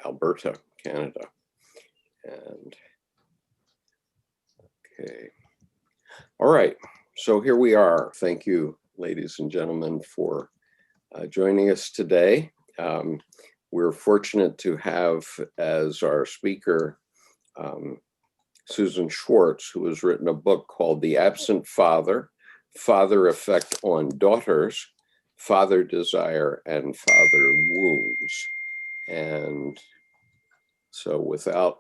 Alberta, Canada. And okay. All right. So here we are. Thank you, ladies and gentlemen, for joining us today. We're fortunate to have as our speaker Susan Schwartz, who has written a book called The Absent Father, Father Effect on Daughters, Father Desire, and Father Wounds. And so without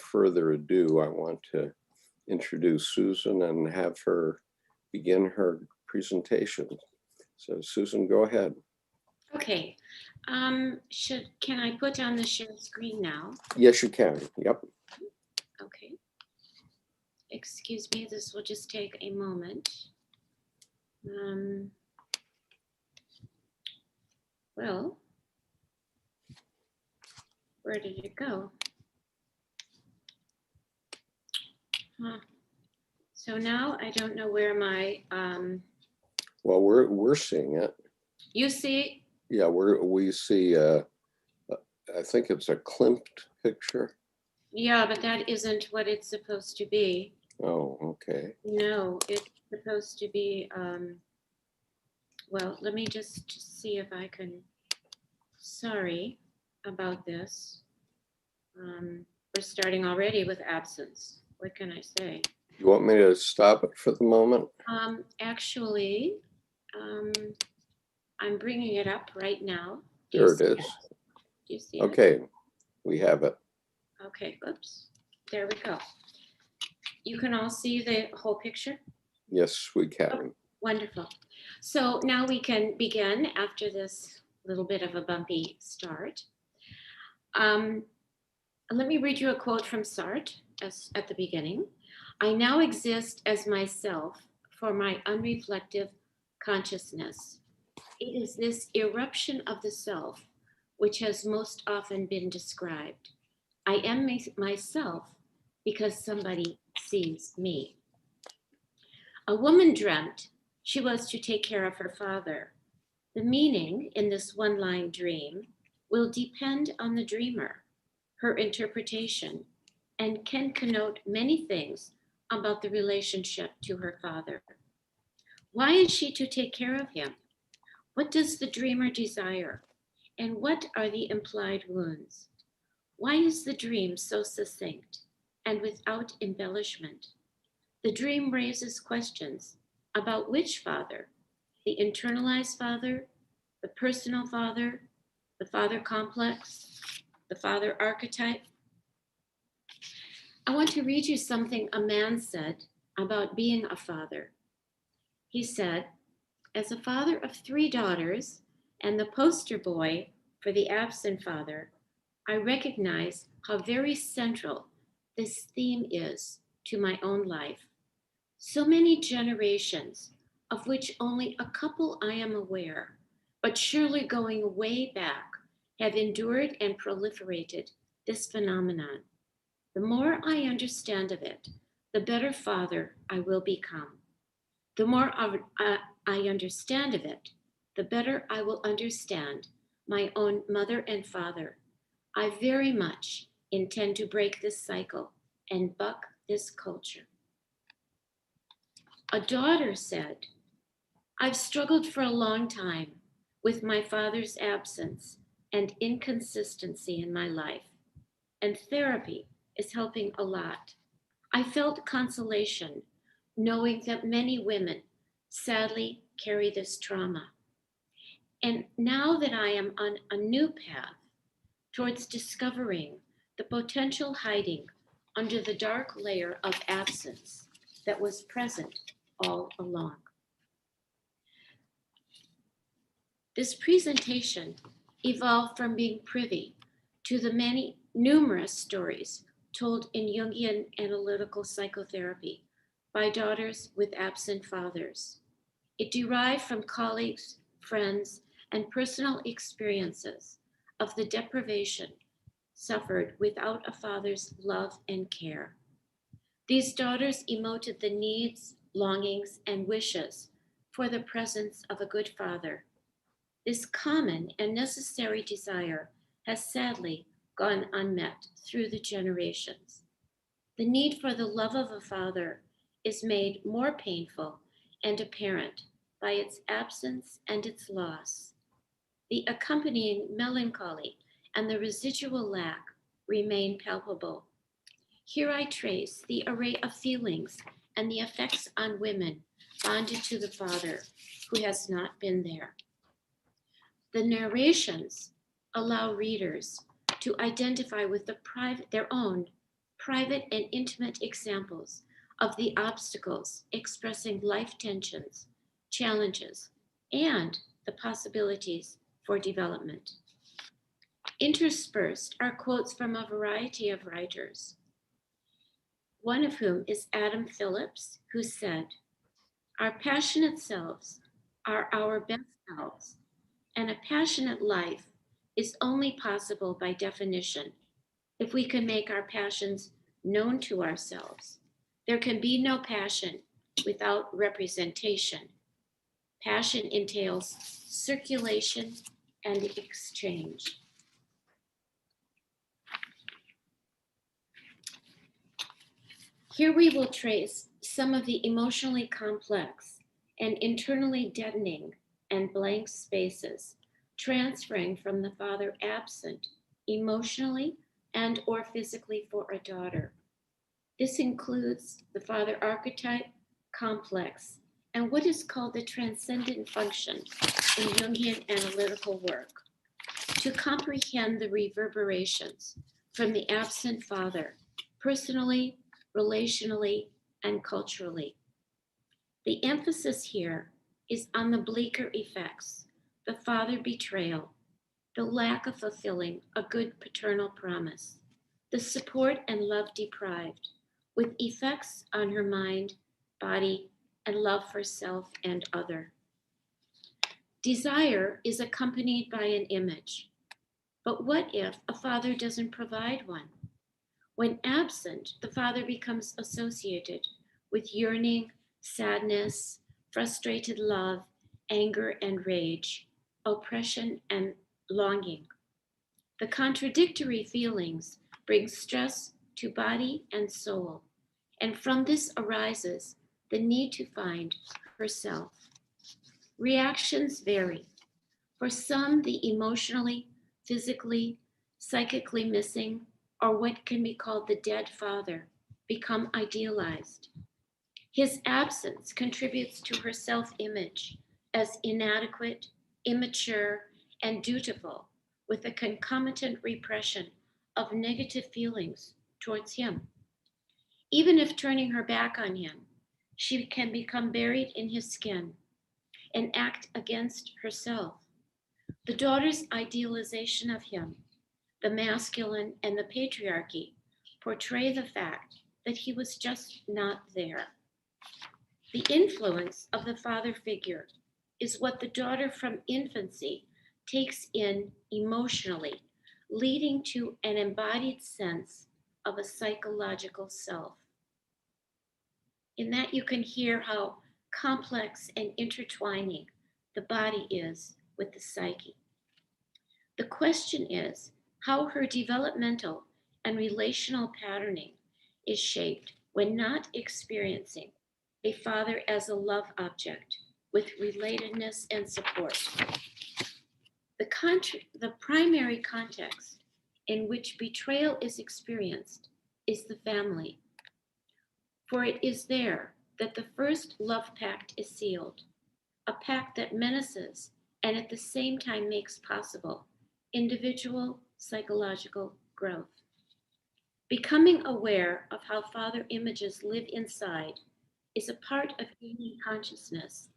further ado, I want to introduce Susan and have her begin her presentation. So Susan, go ahead. Okay. Can I put on the share screen now? Yes, you can. Yep. Okay. Excuse me, this will just take a moment. Well, where did it go? So now I don't know where my well, we're seeing it. You see? Yeah, we see I think it's a Klimt picture. Yeah, but that isn't what it's supposed to be. Oh, okay. No, it's supposed to be well, let me just see if I can. Sorry about this. We're starting already with absence. What can I say? You want me to stop it for the moment? Actually, I'm bringing it up right now. There it is. Do you see it? Okay, we have it. Okay, oops. There we go. You can all see the whole picture? Yes, we can. Oh, wonderful. So now we can begin after this little bit of a bumpy start. Let me read you a quote from Sartre at the beginning. I now exist as myself for my unreflective consciousness. It is this eruption of the self which has most often been described. I am myself because somebody sees me. A woman dreamt she was to take care of her father. The meaning in this one-line dream will depend on the dreamer, her interpretation, and can connote many things about the relationship to her father. Why is she to take care of him? What does the dreamer desire? And what are the implied wounds? Why is the dream so succinct and without embellishment? The dream raises questions about which father, the internalized father, the personal father, the father complex, the father archetype. I want to read you something a man said about being a father. He said, as a father of 3 daughters and the poster boy for the absent father, I recognize how very central this theme is to my own life. So many generations, of which only a couple I am aware, but surely going way back, have endured and proliferated this phenomenon. The more I understand of it, the better father I will become. The more I understand of it, the better I will understand my own mother and father. I very much intend to break this cycle and buck this culture. A daughter said, I've struggled for a long time with my father's absence and inconsistency in my life, and therapy is helping a lot. I felt consolation knowing that many women sadly carry this trauma. And now that I am on a new path towards discovering the potential hiding under the dark layer of absence that was present all along. This presentation evolved from being privy to the many numerous stories told in Jungian analytical psychotherapy by daughters with absent fathers. It derived from colleagues, friends, and personal experiences of the deprivation suffered without a father's love and care. These daughters emoted the needs, longings, and wishes for the presence of a good father. This common and necessary desire has sadly gone unmet through the generations. The need for the love of a father is made more painful and apparent by its absence and its loss. The accompanying melancholy and the residual lack remain palpable. Here I trace the array of feelings and the effects on women bonded to the father who has not been there. The narrations allow readers to identify with their own private and intimate examples of the obstacles expressing life tensions, challenges, and the possibilities for development. Interspersed are quotes from a variety of writers, one of whom is Adam Phillips, who said, "Our passionate selves are our best selves, and a passionate life is only possible by definition if we can make our passions known to ourselves. There can be no passion without representation. Passion entails circulation and exchange." Here we will trace some of the emotionally complex and internally deadening and blank spaces transferring from the father absent emotionally and or physically for a daughter. This includes the father archetype, complex, and what is called the transcendent function in Jungian analytical work, to comprehend the reverberations from the absent father, personally, relationally, and culturally. The emphasis here is on the bleaker effects, the father betrayal, the lack of fulfilling a good paternal promise, the support and love deprived, with effects on her mind, body, and love for self and other. Desire is accompanied by an image. But what if a father doesn't provide one? When absent, the father becomes associated with yearning, sadness, frustrated love, anger and rage, oppression and longing. The contradictory feelings bring stress to body and soul, and from this arises the need to find herself. Reactions vary. For some, the emotionally, physically, psychically missing, or what can be called the dead father, become idealized. His absence contributes to her self-image as inadequate, immature, and dutiful, with a concomitant repression of negative feelings towards him. Even if turning her back on him, she can become buried in his skin and act against herself. The daughter's idealization of him, the masculine and the patriarchy, portray the fact that he was just not there. The influence of the father figure is what the daughter from infancy takes in emotionally, leading to an embodied sense of a psychological self. In that you can hear how complex and intertwining the body is with the psyche. The question is how her developmental and relational patterning is shaped when not experiencing a father as a love object with relatedness and support. The primary context in which betrayal is experienced is the family, for it is there that the first love pact is sealed, a pact that menaces and at the same time makes possible individual psychological growth. Becoming aware of how father images live inside is a part of gaining consciousness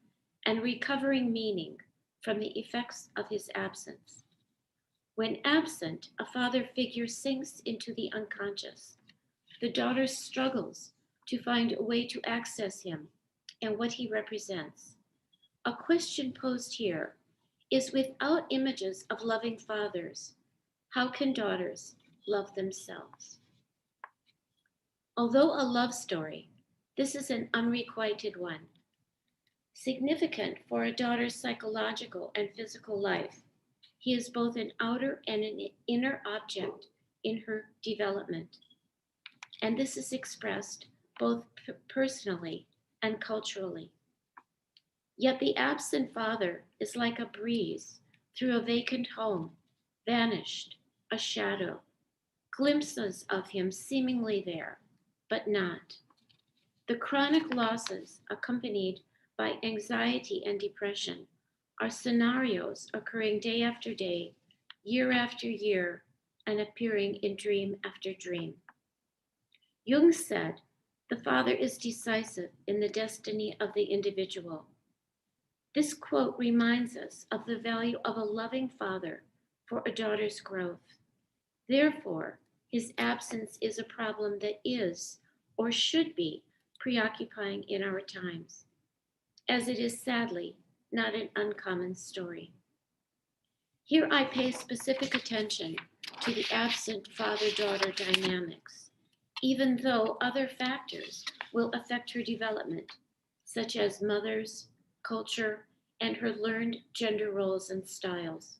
and recovering meaning from the effects of his absence. When absent, a father figure sinks into the unconscious. The daughter struggles to find a way to access him and what he represents. A question posed here is, without images of loving fathers, how can daughters love themselves? Although a love story, this is an unrequited one. Significant for a daughter's psychological and physical life, he is both an outer and an inner object in her development. And this is expressed both personally and culturally. Yet the absent father is like a breeze through a vacant home, vanished, a shadow, glimpses of him seemingly there, but not. The chronic losses accompanied by anxiety and depression are scenarios occurring day after day, year after year, and appearing in dream after dream. Jung said, the father is decisive in the destiny of the individual. This quote reminds us of the value of a loving father for a daughter's growth. Therefore, his absence is a problem that is, or should be, preoccupying in our times, as it is sadly not an uncommon story. Here I pay specific attention to the absent father-daughter dynamics, even though other factors will affect her development, such as mother's, culture, and her learned gender roles and styles.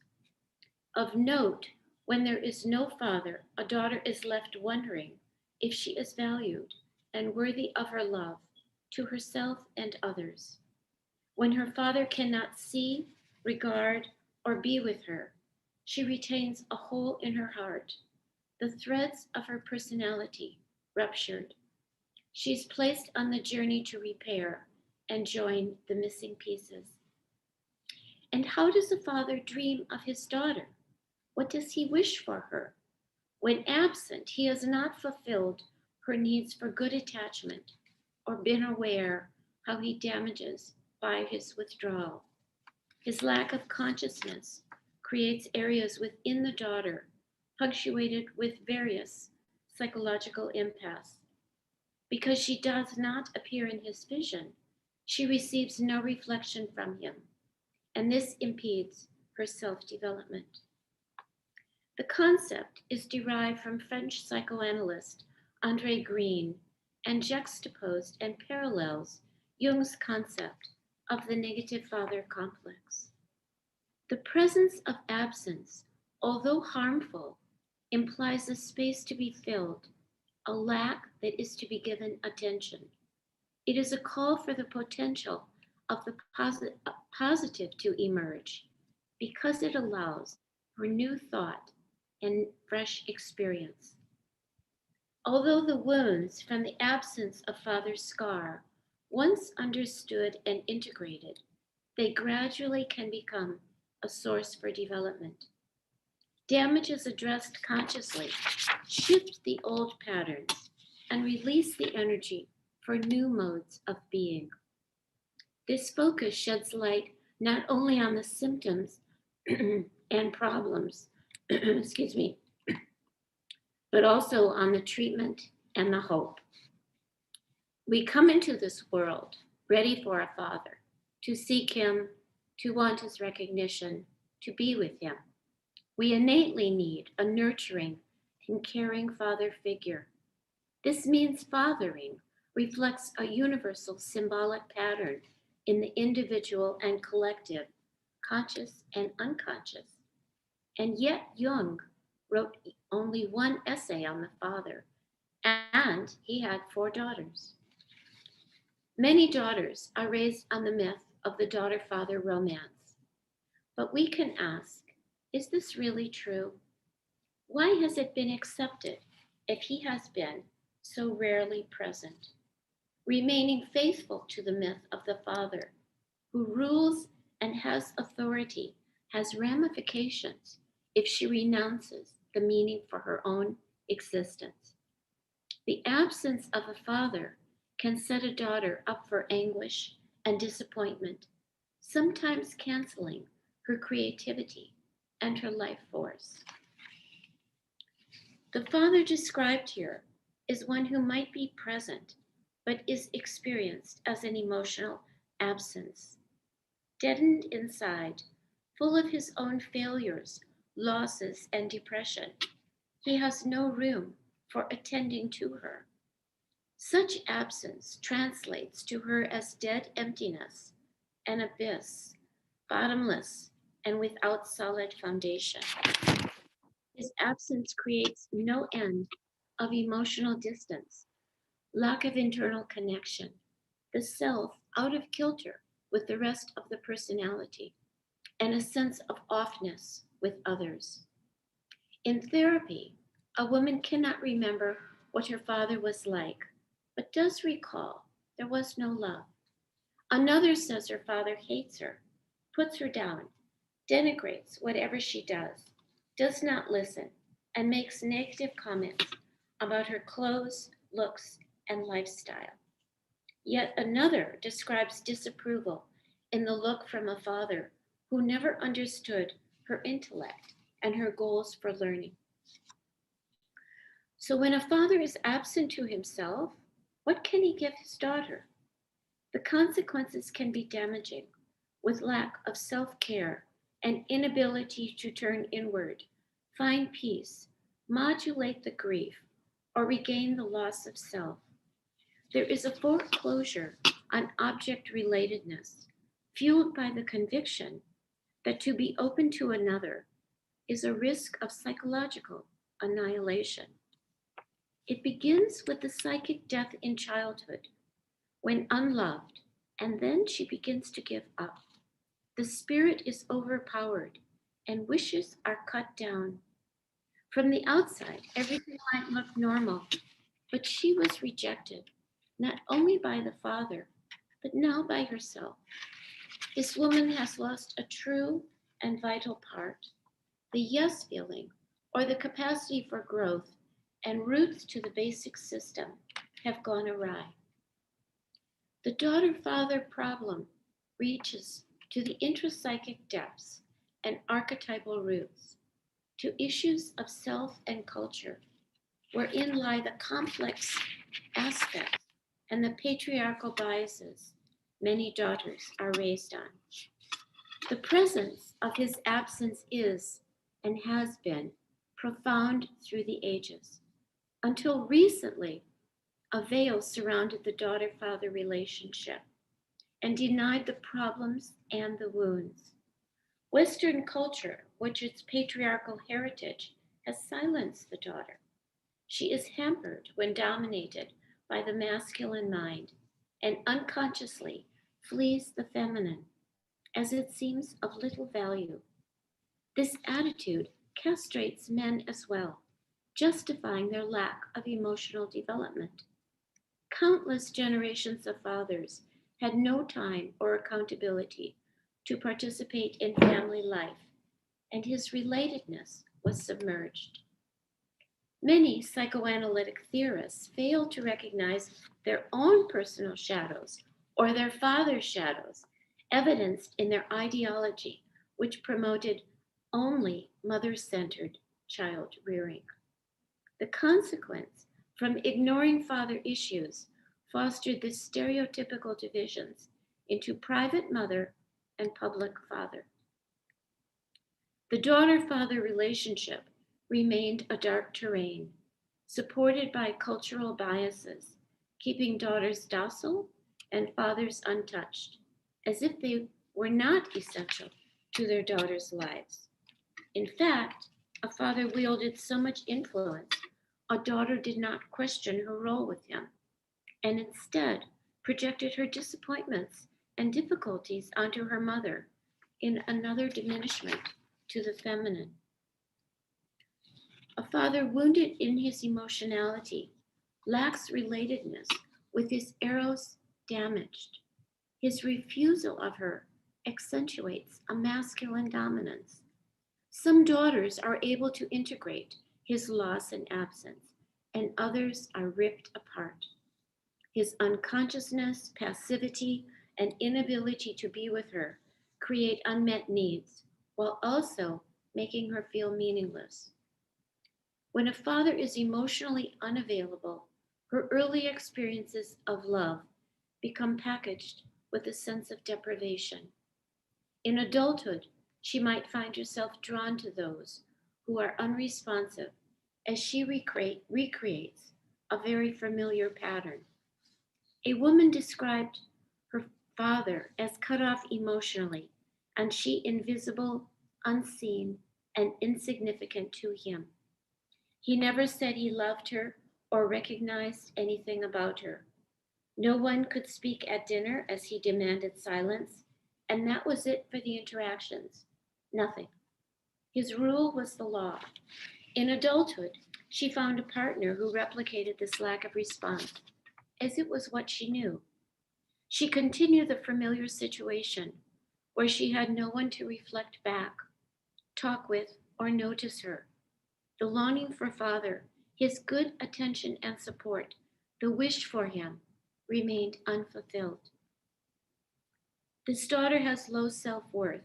Of note, when there is no father, a daughter is left wondering if she is valued and worthy of her love to herself and others. When her father cannot see, regard, or be with her, she retains a hole in her heart, the threads of her personality ruptured. She is placed on the journey to repair and join the missing pieces. And how does a father dream of his daughter? What does he wish for her? When absent, he has not fulfilled her needs for good attachment or been aware how he damages by his withdrawal. His lack of consciousness creates areas within the daughter punctuated with various psychological impasse. Because she does not appear in his vision, she receives no reflection from him, and this impedes her self-development. The concept is derived from French psychoanalyst André Green and juxtaposed and parallels Jung's concept of the negative father complex. The presence of absence, although harmful, implies a space to be filled, a lack that is to be given attention. It is a call for the potential of the positive to emerge because it allows for new thought and fresh experience. Although the wounds from the absence of father's scar, once understood and integrated, they gradually can become a source for development. Damages addressed consciously shift the old patterns and release the energy for new modes of being. This focus sheds light not only on the symptoms and problems, excuse me, but also on the treatment and the hope. We come into this world ready for a father, to seek him, to want his recognition, to be with him. We innately need a nurturing and caring father figure. This means fathering reflects a universal symbolic pattern in the individual and collective, conscious and unconscious. And yet Jung wrote only one essay on the father, and he had 4 daughters. Many daughters are raised on the myth of the daughter-father romance. But we can ask, is this really true? Why has it been accepted if he has been so rarely present? Remaining faithful to the myth of the father who rules and has authority has ramifications if she renounces the meaning for her own existence. The absence of a father can set a daughter up for anguish and disappointment, sometimes canceling her creativity and her life force. The father described here is one who might be present, but is experienced as an emotional absence. Deadened inside, full of his own failures, losses, and depression, he has no room for attending to her. Such absence translates to her as dead emptiness, an abyss, bottomless, and without solid foundation. His absence creates no end of emotional distance, lack of internal connection, the self out of kilter with the rest of the personality, and a sense of offness with others. In therapy, a woman cannot remember what her father was like, but does recall there was no love. Another says her father hates her, puts her down, denigrates whatever she does not listen, and makes negative comments about her clothes, looks, and lifestyle. Yet another describes disapproval in the look from a father who never understood her intellect and her goals for learning. So when a father is absent to himself, what can he give his daughter? The consequences can be damaging, with lack of self care and inability to turn inward, find peace, modulate the grief, or regain the loss of self. There is a foreclosure on object relatedness, fueled by the conviction that to be open to another is a risk of psychological annihilation. It begins with the psychic death in childhood, when unloved, and then she begins to give up. The spirit is overpowered, and wishes are cut down. From the outside, everything might look normal, but she was rejected, not only by the father, but now by herself. This woman has lost a true and vital part, the yes feeling, or the capacity for growth, and roots to the basic system have gone awry. The daughter father problem reaches to the intrapsychic depths and archetypal roots, to issues of self and culture, wherein lie the complex aspects and the patriarchal biases many daughters are raised on. The presence of his absence is and has been profound through the ages. Until recently, a veil surrounded the daughter father relationship and denied the problems and the wounds. Western culture, which its patriarchal heritage, has silenced the daughter. She is hampered when dominated by the masculine mind and unconsciously flees the feminine as it seems of little value. This attitude castrates men as well, justifying their lack of emotional development. Countless generations of fathers had no time or accountability to participate in family life, and his relatedness was submerged. Many psychoanalytic theorists fail to recognize their own personal shadows or their father's shadows, evidenced in their ideology, which promoted only mother centered child rearing. The consequence from ignoring father issues fostered the stereotypical divisions into private mother and public father. The daughter father relationship remained a dark terrain, supported by cultural biases, keeping daughters docile and fathers untouched, as if they were not essential to their daughters' lives. In fact, a father wielded so much influence, a daughter did not question her role with him, and instead projected her disappointments and difficulties onto her mother in another diminishment to the feminine. A father wounded in his emotionality lacks relatedness with his eros damaged. His refusal of her accentuates a masculine dominance. Some daughters are able to integrate his loss and absence, and others are ripped apart. His unconsciousness, passivity, and inability to be with her create unmet needs while also making her feel meaningless. When a father is emotionally unavailable, her early experiences of love become packaged with a sense of deprivation. In adulthood, she might find herself drawn to those who are unresponsive as she recreates a very familiar pattern. A woman described her father as cut off emotionally, and she invisible, unseen, and insignificant to him. He never said he loved her or recognized anything about her. No one could speak at dinner as he demanded silence, and that was it for the interactions. Nothing. His rule was the law. In adulthood, she found a partner who replicated this lack of response, as it was what she knew. She continued the familiar situation where she had no one to reflect back, talk with, or notice her. The longing for father, his good attention and support, the wish for him, remained unfulfilled. This daughter has low self-worth,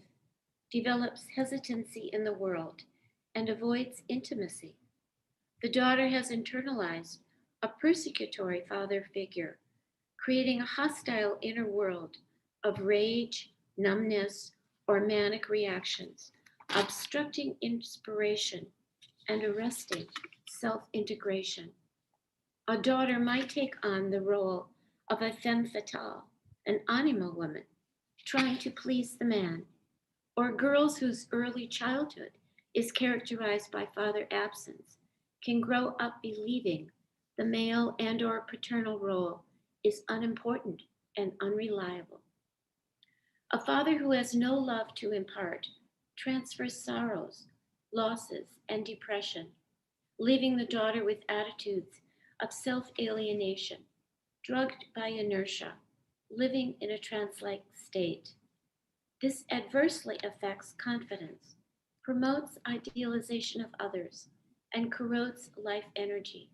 develops hesitancy in the world, and avoids intimacy. The daughter has internalized a persecutory father figure, creating a hostile inner world of rage, numbness, or manic reactions, obstructing inspiration and arresting self-integration. A daughter might take on the role of a femme fatale, an anima woman, trying to please the man, or girls whose early childhood is characterized by father absence can grow up believing the male and or paternal role is unimportant and unreliable. A father who has no love to impart transfers sorrows, losses, and depression, leaving the daughter with attitudes of self-alienation, drugged by inertia, living in a trance-like state. This adversely affects confidence, promotes idealization of others, and corrodes life energy,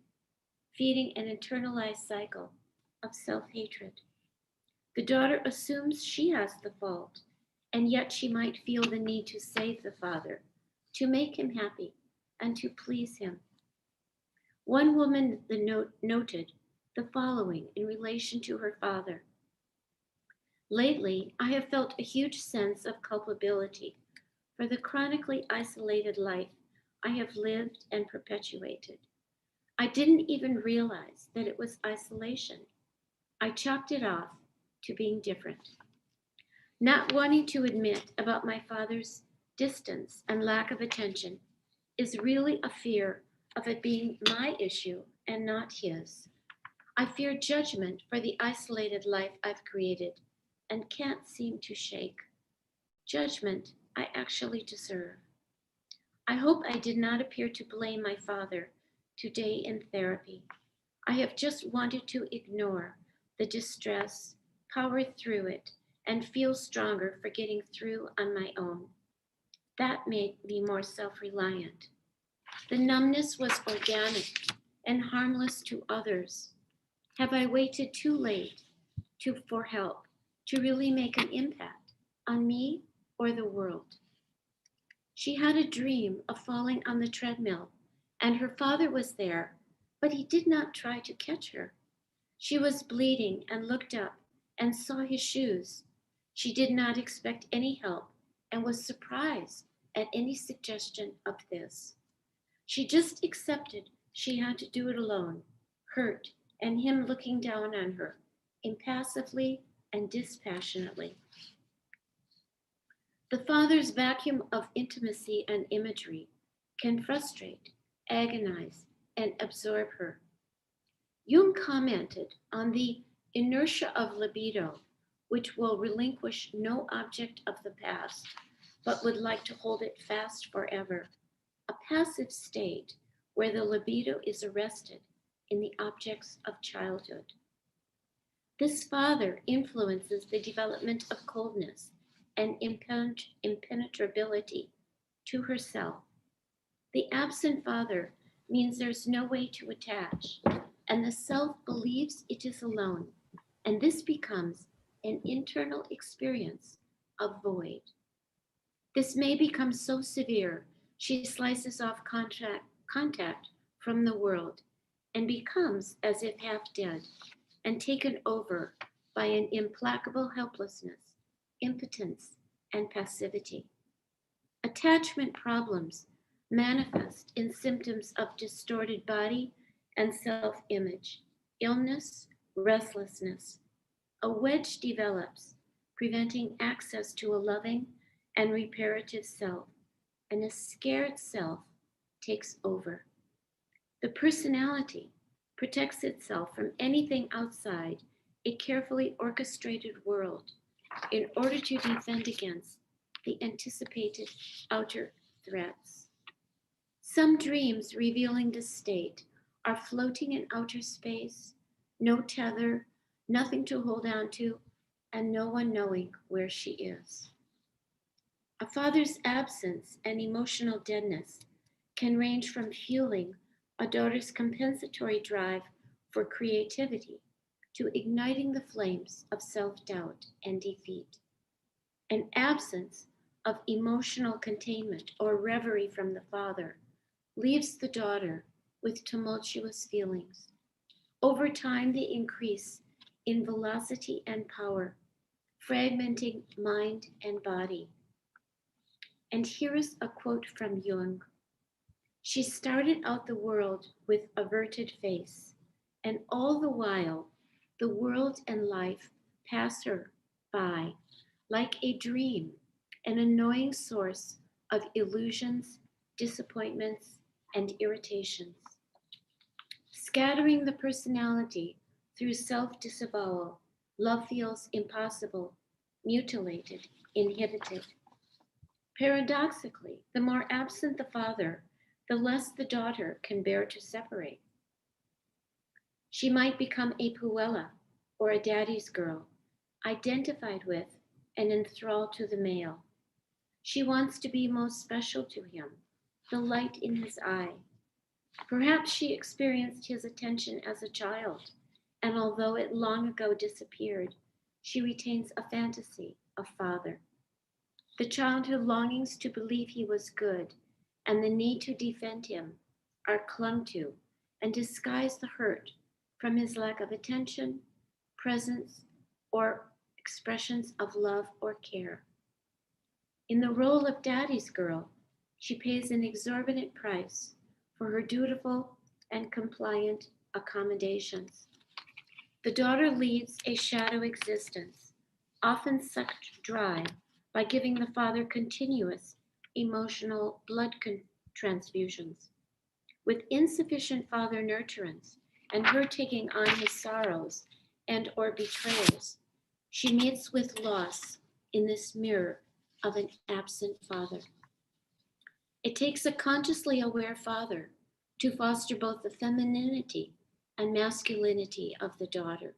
feeding an internalized cycle of self-hatred. The daughter assumes she has the fault, and yet she might feel the need to save the father, to make him happy, and to please him. One woman noted the following in relation to her father. Lately, I have felt a huge sense of culpability for the chronically isolated life I have lived and perpetuated. I didn't even realize that it was isolation. I chalked it off to being different. Not wanting to admit about my father's distance and lack of attention is really a fear of it being my issue and not his. I fear judgment for the isolated life I've created and can't seem to shake. Judgment I actually deserve. I hope I did not appear to blame my father today in therapy. I have just wanted to ignore the distress, power through it, and feel stronger for getting through on my own. That made me more self-reliant. The numbness was organic and harmless to others. Have I waited too late for help to really make an impact on me or the world? She had a dream of falling on the treadmill, and her father was there, but he did not try to catch her. She was bleeding and looked up and saw his shoes. She did not expect any help and was surprised at any suggestion of this. She just accepted she had to do it alone, hurt, and him looking down on her, impassively and dispassionately. The father's vacuum of intimacy and imagery can frustrate, agonize, and absorb her. Jung commented on the inertia of libido, which will relinquish no object of the past, but would like to hold it fast forever, a passive state where the libido is arrested in the objects of childhood. This father influences the development of coldness and impenetrability to herself. The absent father means there's no way to attach, and the self believes it is alone, and this becomes an internal experience of void. This may become so severe, she slices off contact from the world and becomes as if half dead and taken over by an implacable helplessness, impotence, and passivity. Attachment problems manifest in symptoms of distorted body and self-image, illness, restlessness. A wedge develops, preventing access to a loving and reparative self, and a scared self takes over. The personality protects itself from anything outside a carefully orchestrated world in order to defend against the anticipated outer threats. Some dreams revealing this state are floating in outer space, no tether, nothing to hold on to, and no one knowing where she is. A father's absence and emotional deadness can range from fueling a daughter's compensatory drive for creativity to igniting the flames of self-doubt and defeat. An absence of emotional containment or reverie from the father leaves the daughter with tumultuous feelings. Over time, they increase in velocity and power, fragmenting mind and body. And here is a quote from Jung. She started out the world with averted face, and all the while the world and life pass her by like a dream, an annoying source of illusions, disappointments, and irritations. Scattering the personality through self-disavowal, love feels impossible, mutilated, inhibited. Paradoxically, the more absent the father, the less the daughter can bear to separate. She might become a puella or a daddy's girl, identified with and enthralled to the male. She wants to be most special to him, the light in his eye. Perhaps she experienced his attention as a child, and although it long ago disappeared, she retains a fantasy of father. The childhood longings to believe he was good and the need to defend him are clung to and disguise the hurt from his lack of attention, presence, or expressions of love or care. In the role of daddy's girl, she pays an exorbitant price for her dutiful and compliant accommodations. The daughter leads a shadow existence, often sucked dry by giving the father continuous emotional blood transfusions. With insufficient father nurturance and her taking on his sorrows and or betrayals, she meets with loss in this mirror of an absent father. It takes a consciously aware father to foster both the femininity and masculinity of the daughter.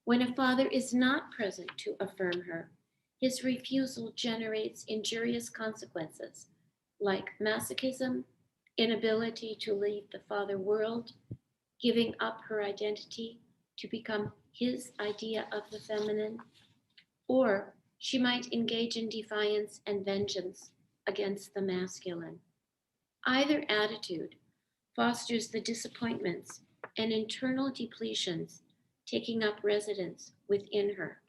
When a father is not present to affirm her, his refusal generates injurious consequences like masochism, inability to leave the father world, giving up her identity to become his idea of the feminine, or she might engage in defiance and vengeance against the masculine. Either attitude fosters the disappointments and internal depletions taking up residence within her.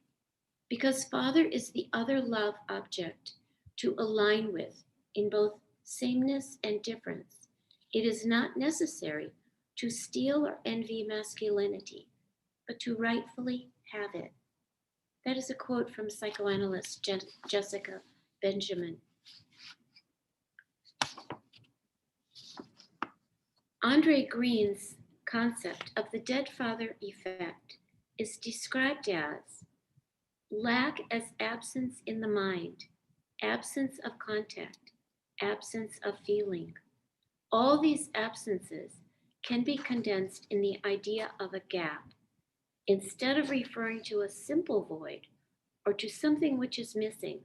Because father is the other love object to align with in both sameness and difference, it is not necessary to steal or envy masculinity, but to rightfully have it. That is a quote from psychoanalyst Jessica Benjamin. Andre Green's concept of the dead father effect is described as lack as absence in the mind, absence of contact, absence of feeling. All these absences can be condensed in the idea of a gap. Instead of referring to a simple void or to something which is missing,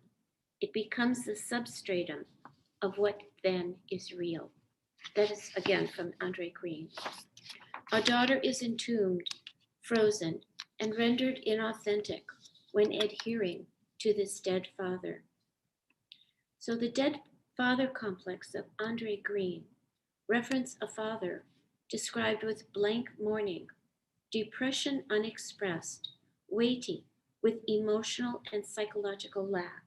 it becomes the substratum of what then is real. That is again from Andre Green. Our daughter is entombed, frozen, and rendered inauthentic when adhering to this dead father. So the dead father complex of Andre Green reference a father described with blank mourning, depression unexpressed, weighty with emotional and psychological lack.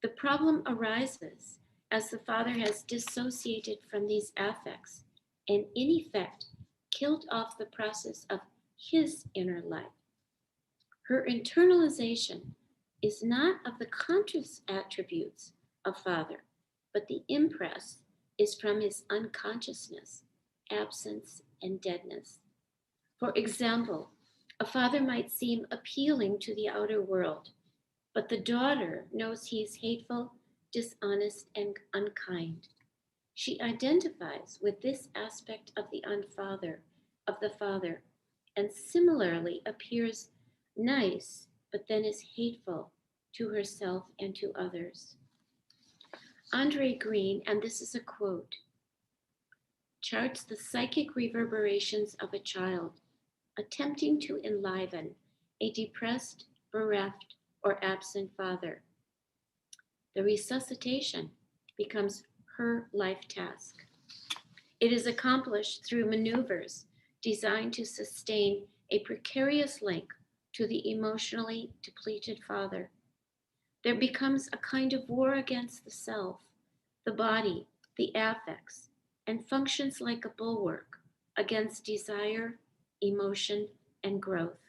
The problem arises as the father has dissociated from these affects and in effect killed off the process of his inner life. Her internalization is not of the conscious attributes of father, but the impress is from his unconsciousness, absence, and deadness. For example, a father might seem appealing to the outer world, but the daughter knows he is hateful, dishonest, and unkind. She identifies with this aspect of the father, and similarly appears nice, but then is hateful to herself and to others. Andre Green, and this is a quote, charts the psychic reverberations of a child attempting to enliven a depressed, bereft, or absent father. The resuscitation becomes her life task. It is accomplished through maneuvers designed to sustain a precarious link to the emotionally depleted father. There becomes a kind of war against the self, the body, the affects, and functions like a bulwark against desire, emotion, and growth.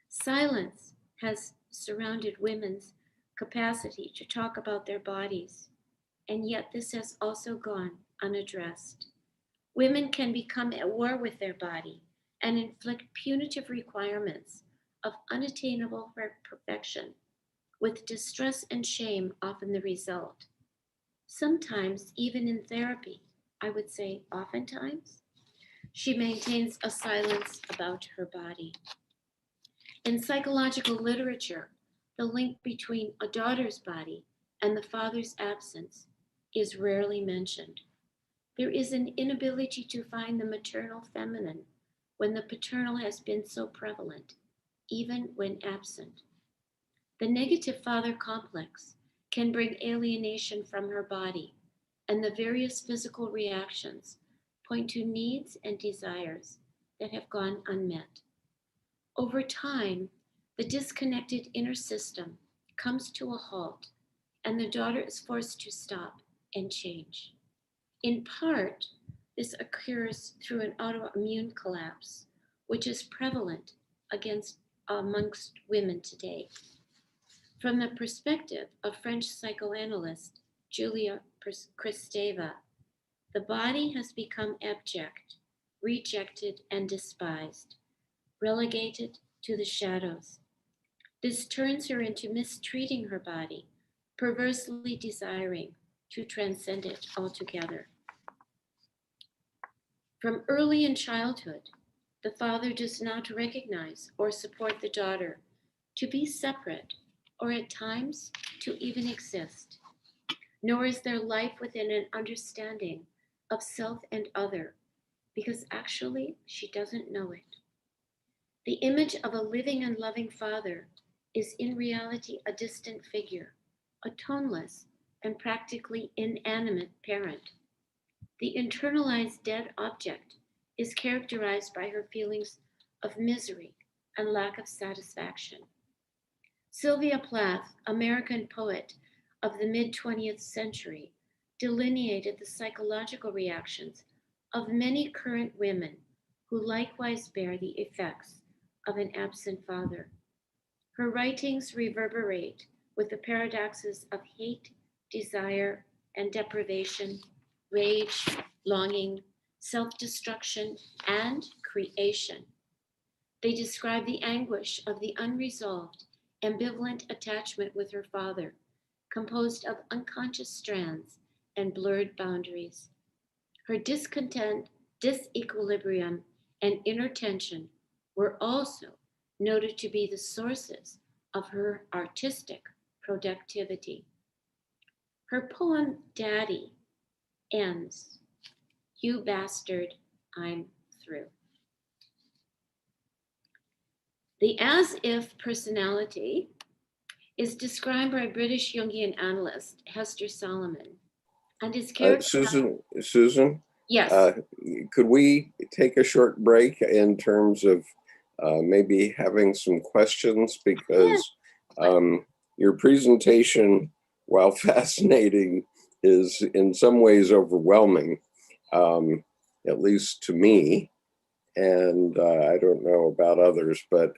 Silence has surrounded women's capacity to talk about their bodies, and yet this has also gone unaddressed. Women can become at war with their body and inflict punitive requirements of unattainable perfection, with distress and shame often the result. Sometimes, even in therapy, I would say oftentimes, she maintains a silence about her body. In psychological literature, the link between a daughter's body and the father's absence is rarely mentioned. There is an inability to find the maternal feminine when the paternal has been so prevalent, even when absent. The negative father complex can bring alienation from her body, and the various physical reactions point to needs and desires that have gone unmet. Over time, the disconnected inner system comes to a halt, and the daughter is forced to stop and change. In part, this occurs through an autoimmune collapse, which is prevalent amongst women today. From the perspective of French psychoanalyst Julia Kristeva, the body has become abject, rejected, and despised, relegated to the shadows. This turns her into mistreating her body, perversely desiring to transcend it altogether. From early in childhood, the father does not recognize or support the daughter to be separate or at times to even exist, nor is there life within an understanding of self and other, because actually she doesn't know it. The image of a living and loving father is in reality a distant figure, a toneless and practically inanimate parent. The internalized dead object is characterized by her feelings of misery and lack of satisfaction. Sylvia Plath, American poet of the mid-20th century, delineated the psychological reactions of many current women who likewise bear the effects of an absent father. Her writings reverberate with the paradoxes of hate, desire, and deprivation, rage, longing, self-destruction, and creation. They describe the anguish of the unresolved, ambivalent attachment with her father, composed of unconscious strands and blurred boundaries. Her discontent, disequilibrium, and inner tension were also noted to be the sources of her artistic productivity. Her poem, Daddy, ends, "You bastard, I'm through." The as-if personality is described by British Jungian analyst Hester Solomon and is characterized. Susan, Yes. could we take a short break in terms of maybe having some questions, because your presentation, while fascinating, is in some ways overwhelming, at least to me. And I don't know about others, but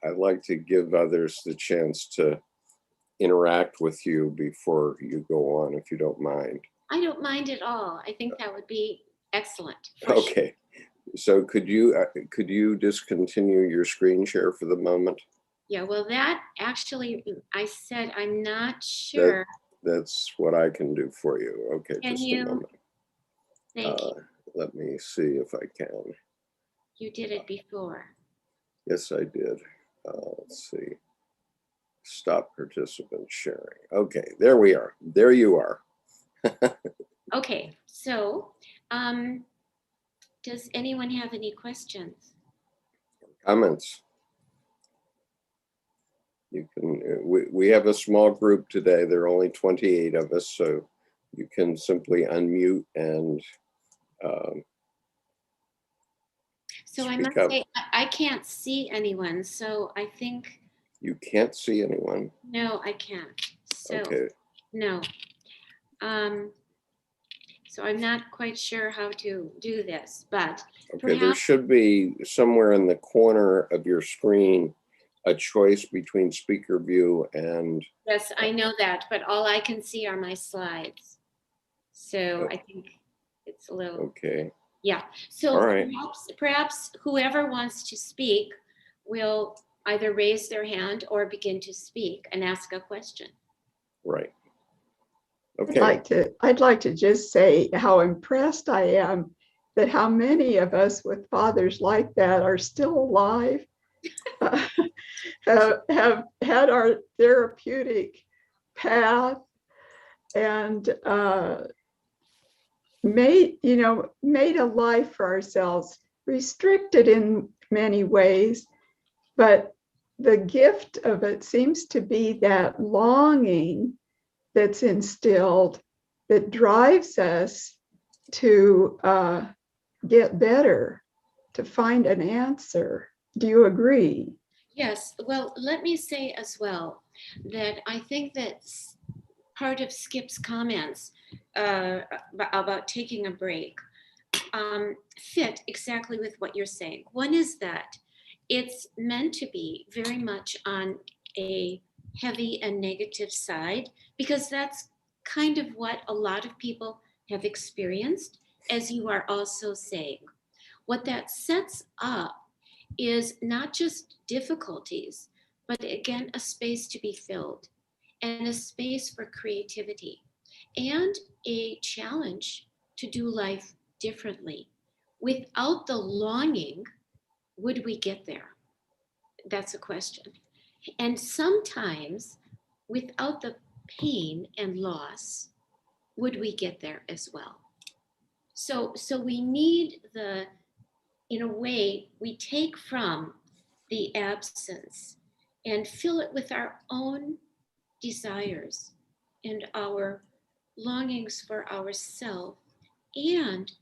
I'd like to give others the chance to interact with you before you go on, if you don't mind. I don't mind at all. I think that would be excellent. For sure. Okay. So could you discontinue your screen share for the moment? Yeah, well, that actually, I said I'm not sure. That's what I can do for you. Okay, Can just you? a moment. Thank you. Let me see if I can. You did it before. Yes, I did. Let's see. Stop participant sharing. Okay, there we are. There you are. Okay, so does anyone have any questions? Comments? You can. We have a small group today. There are only 28 of us, so you can simply unmute and so I speak must up. say I can't see anyone, so I think. You can't see anyone. No, I can't. So Okay. no. So I'm not quite sure how to do this, but Okay, there perhaps, should be somewhere in the corner of your screen a choice between speaker view and. yes, I know that, but all I can see are my slides. So I think it's a little. Okay. Yeah. So All right. perhaps whoever wants to speak will either raise their hand or begin to speak and ask a question. Right. Okay. I'd like to just say how impressed I am that how many of us with fathers like that are still alive, have had our therapeutic path, and made a life for ourselves, restricted in many ways, but the gift of it seems to be that longing that's instilled that drives us to get better, to find an answer. Do you agree? Yes. Well, let me say as well that I think that part of Skip's comments about taking a break fit exactly with what you're saying. One is that it's meant to be very much on a heavy and negative side, because that's kind of what a lot of people have experienced, as you are also saying. What that sets up is not just difficulties, but again, a space to be filled and a space for creativity and a challenge to do life differently. Without the longing, would we get there? That's a question. And sometimes, without the pain and loss, would we get there as well? So we need in a way, we take from the absence and fill it with our own desires and our longings for ourselves, and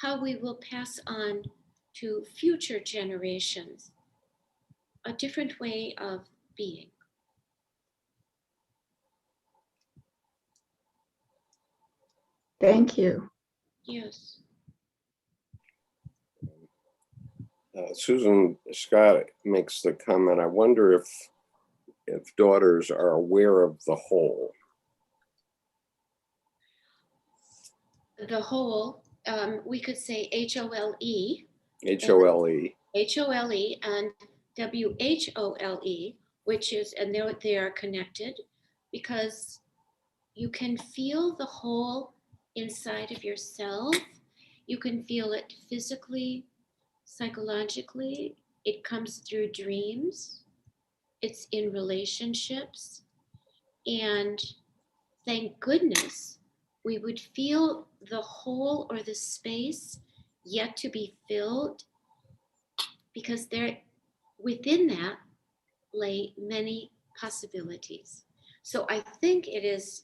how we will pass on to future generations a different way of being. Thank you. Yes. Susan Scott makes the comment, I wonder if daughters are aware of the whole. The whole, we could say H-O-L-E. H-O-L-E. H-O-L-E and W-H-O-L-E, which is, and they are connected, because you can feel the whole inside of yourself. You can feel it physically, psychologically. It comes through dreams. It's in relationships. And thank goodness we would feel the whole or the space yet to be filled, because there, within that lay many possibilities. So I think it is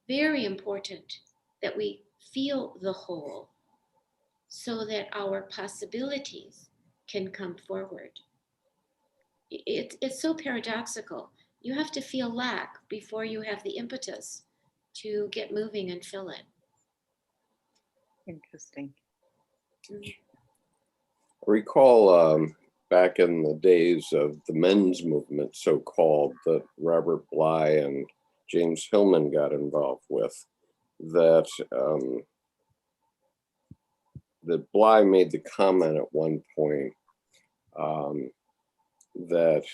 very important that we feel the whole so that our possibilities can come forward. It's so paradoxical. You have to feel lack before you have the impetus to get moving and fill it. Interesting. Recall back in the days of the men's movement, so-called, that Robert Bly and James Hillman got involved with, that that Bly made the comment at one point that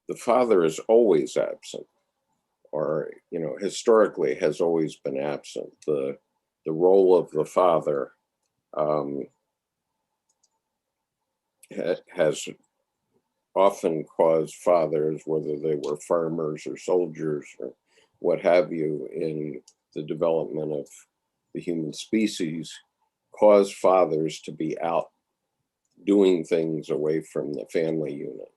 the father is always absent, or historically has always been absent. The role of the father has often caused fathers, whether they were farmers or soldiers or what have you, in the development of the human species, caused fathers to be out doing things away from the family unit.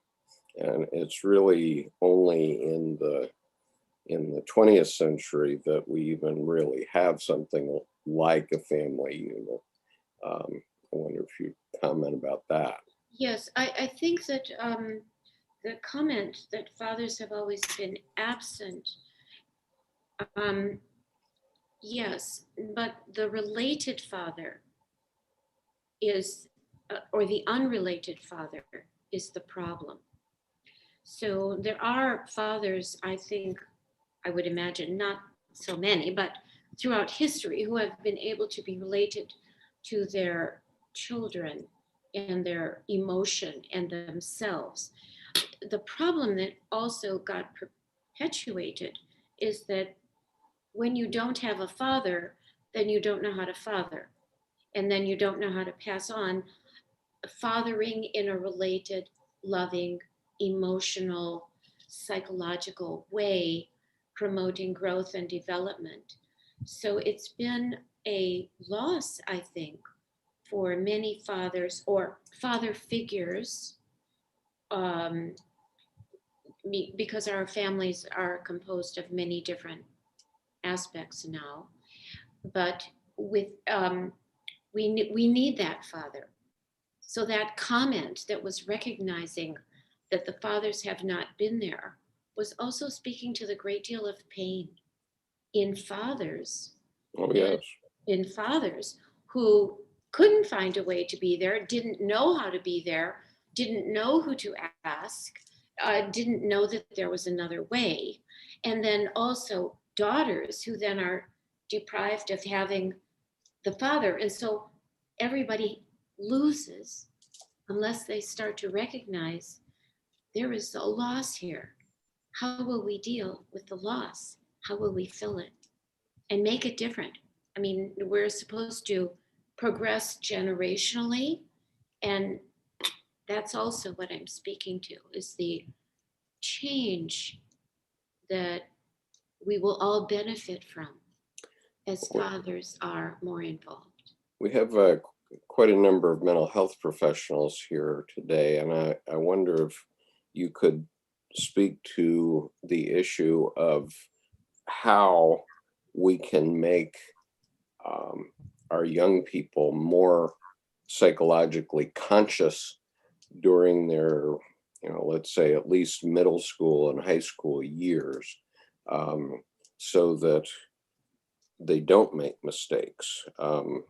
And it's really only in the 20th century that we even really have something like a family unit. I wonder if you comment about that. Yes, I think that the comment that fathers have always been absent, yes, but the related father is, or the unrelated father is the problem. So there are fathers, I think, I would imagine, not so many, but throughout history, who have been able to be related to their children and their emotion and themselves. The problem that also got perpetuated is that when you don't have a father, then you don't know how to father. And then you don't know how to pass on fathering in a related, loving, emotional, psychological way, promoting growth and development. So it's been a loss, I think, for many fathers or father figures, because our families are composed of many different aspects now. But with we need that father. So that comment that was recognizing that the fathers have not been there was also speaking to the great deal of pain in fathers. Oh, yes. In fathers who couldn't find a way to be there, didn't know how to be there, didn't know who to ask, didn't know that there was another way. And then also daughters who then are deprived of having the father. And so everybody loses unless they start to recognize there is a loss here. How will we deal with the loss? How will we fill it and make it different? I mean, we're supposed to progress generationally, and that's also what I'm speaking to, is the change that we will all benefit from as fathers are more involved. We have quite a number of mental health professionals here today, and I wonder if you could speak to the issue of how we can make our young people more psychologically conscious during their, let's say at least middle school and high school years, so that they don't make mistakes. And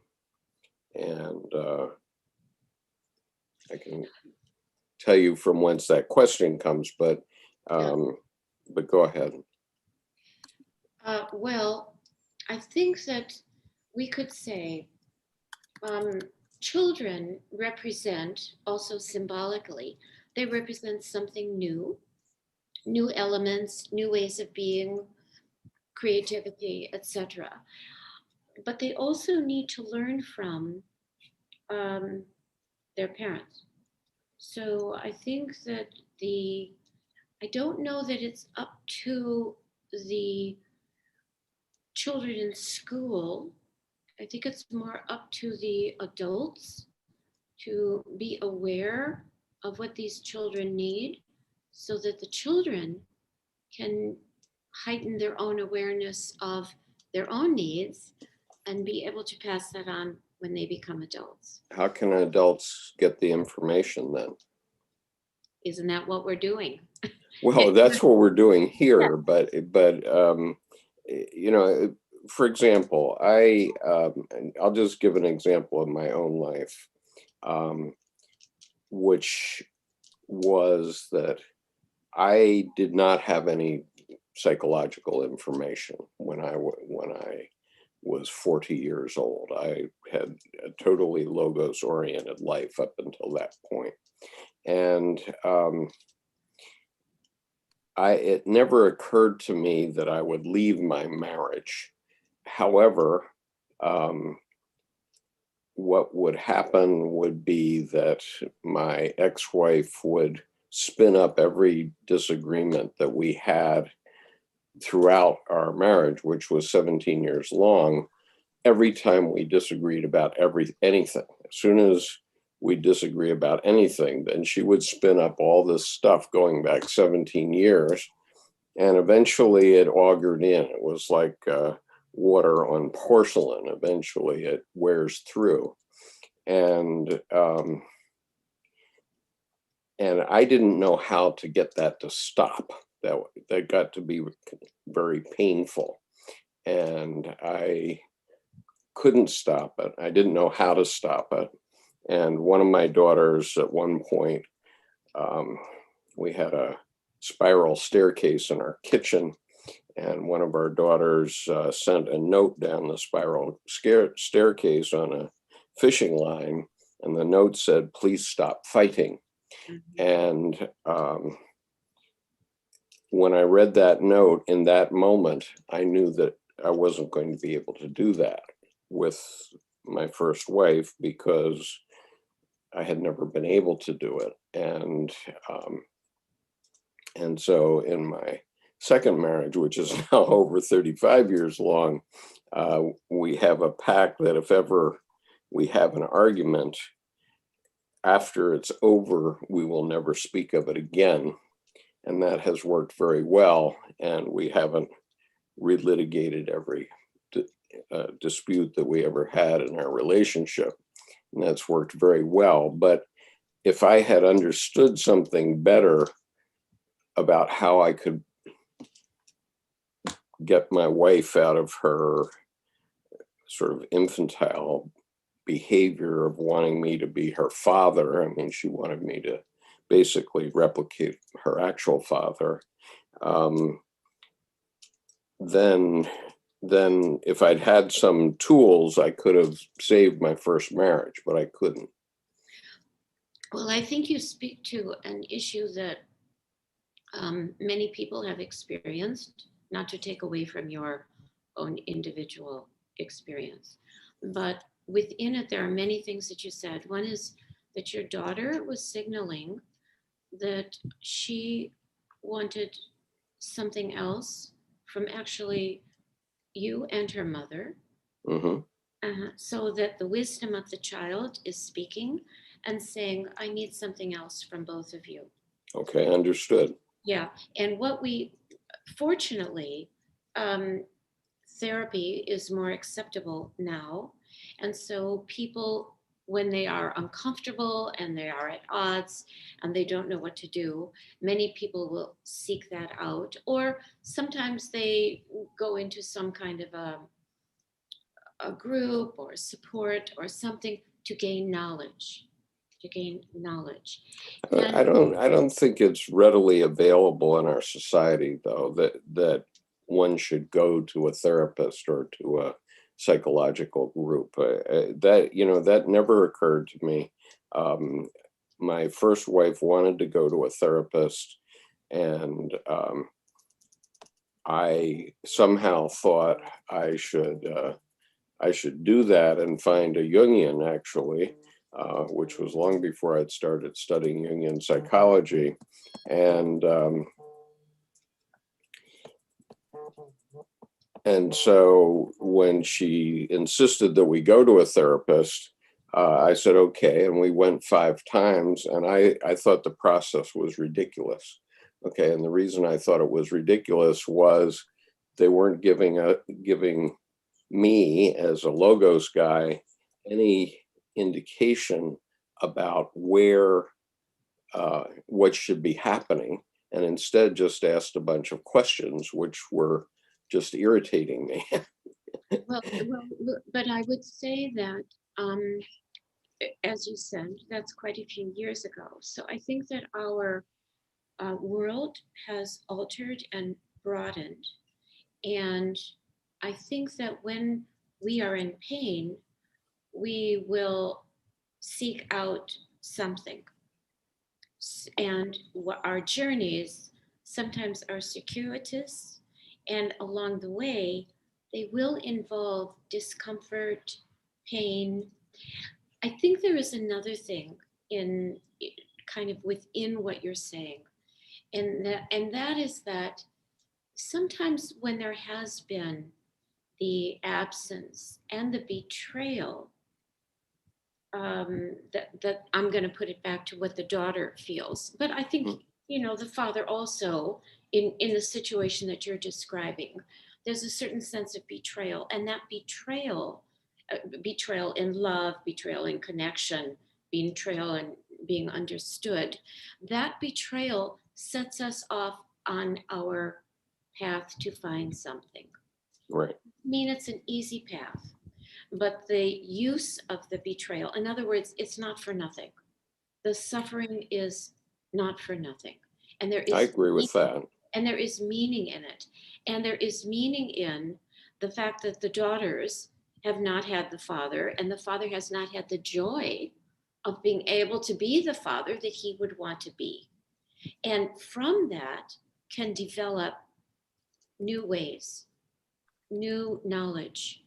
I can tell you from whence that question comes, but go ahead. Well, I think that we could say children represent, also symbolically, they represent something new elements, new ways of being, creativity, etc. But they also need to learn from their parents. So I think that I don't know that it's up to the children in school. I think it's more up to the adults to be aware of what these children need so that the children can heighten their own awareness of their own needs and be able to pass that on when they become adults. How can adults get the information then? Isn't that what we're doing? Well, that's what we're doing here, but for example, I'll just give an example of my own life. which was that I did not have any psychological information when I was 40 years old. I had a totally logos-oriented life up until that point. And it never occurred to me that I would leave my marriage. However, what would happen would be that my ex-wife would spin up every disagreement that we had throughout our marriage, which was 17 years long. Every time we disagreed about anything, as soon as we disagree about anything, then she would spin up all this stuff going back 17 years. And eventually it augured in. It was like water on porcelain. Eventually it wears through. And I didn't know how to get that to stop. That got to be very painful. And I couldn't stop it. I didn't know how to stop it. And one of my daughters at one point, we had a spiral staircase in our kitchen, and one of our daughters sent a note down the spiral staircase on a fishing line, and the note said, "Please stop fighting." And when I read that note in that moment, I knew that I wasn't going to be able to do that with my first wife because I had never been able to do it. And so in my second marriage, which is now over 35 years long, we have a pact that if ever we have an argument, after it's over, we will never speak of it again. And that has worked very well. And we haven't relitigated every dispute that we ever had in our relationship. And that's worked very well. But if I had understood something better about how I could get my wife out of her sort of infantile behavior of wanting me to be her father, I mean, she wanted me to basically replicate her actual father, then if I'd had some tools, I could have saved my first marriage, but I couldn't. Well, I think you speak to an issue that many people have experienced, not to take away from your own individual experience, but within it, there are many things that you said. One is that your daughter was signaling that she wanted something else from actually you and her mother. Mm-hmm. So that the wisdom of the child is speaking and saying, I need something else from both of you. Okay, understood. Yeah. And fortunately, therapy is more acceptable now. And so people, when they are uncomfortable and they are at odds and they don't know what to do, many people will seek that out. Or sometimes they go into some kind of a group or support or something to gain knowledge. I don't think it's readily available in our society, though, that one should go to a therapist or to a psychological group. That never occurred to me. My first wife wanted to go to a therapist, and I somehow thought I should do that and find a Jungian, actually. Which was long before I'd started studying Jungian psychology. And so when she insisted that we go to a therapist, I said, okay. And we went 5 times, and I thought the process was ridiculous. Okay. And the reason I thought it was ridiculous was they weren't giving me as a logos guy any indication about what should be happening, and instead just asked a bunch of questions which were just irritating me. Well, but I would say that as you said, that's quite a few years ago. So I think that our world has altered and broadened. And I think that when we are in pain, we will seek out something. And what our journeys sometimes are circuitous, and along the way, they will involve discomfort, pain. I think there is another thing in kind of within what you're saying, and that is that sometimes when there has been the absence and the betrayal, that I'm going to put it back to what the daughter feels. But I think, the father also, in the situation that you're describing, there's a certain sense of betrayal. And that betrayal in love, betrayal in connection, betrayal and being understood, that betrayal sets us off on our path to find something. Right. I mean, it's an easy path, but the use of the betrayal, in other words, it's not for nothing. The suffering is not for nothing. And there is I agree with that. And there is meaning in it. And there is meaning in the fact that the daughters have not had the father, and the father has not had the joy of being able to be the father that he would want to be. And from that can develop new ways, new knowledge,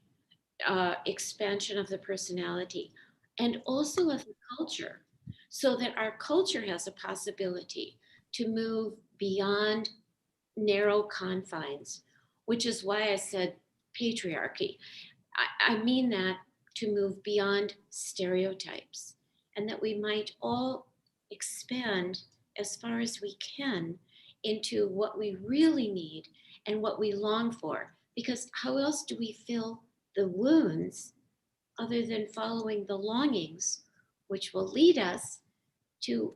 expansion of the personality, and also of the culture, so that our culture has a possibility to move beyond narrow confines, which is why I said patriarchy. I mean that to move beyond stereotypes, and that we might all expand as far as we can into what we really need and what we long for. Because how else do we fill the wounds other than following the longings, which will lead us to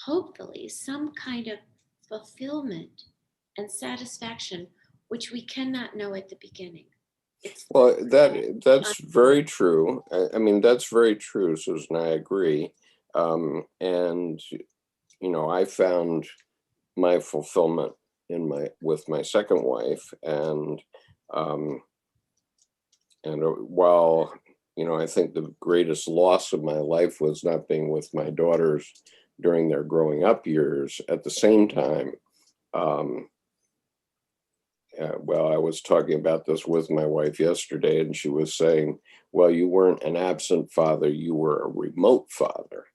hopefully some kind of fulfillment and satisfaction, which we cannot know at the beginning. Well, that's very true. I mean, that's very true, Susan. I agree. And I found my fulfillment with my second wife, and while I think the greatest loss of my life was not being with my daughters during their growing up years. At the same time, well, I was talking about this with my wife yesterday, and she was saying, well, you weren't an absent father, you were a remote father,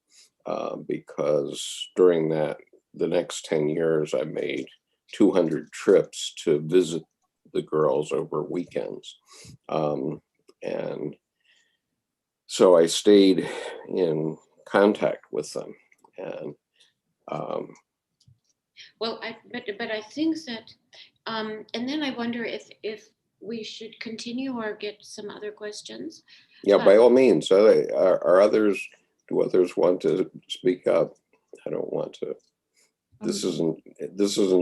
because during the next 10 years, I made 200 trips to visit the girls over weekends. And so I stayed in contact with them. And well, but I think that, and then I wonder if we should continue or get some other questions. yeah, by all means. Are others? Do others want to speak up? I don't want to. This isn't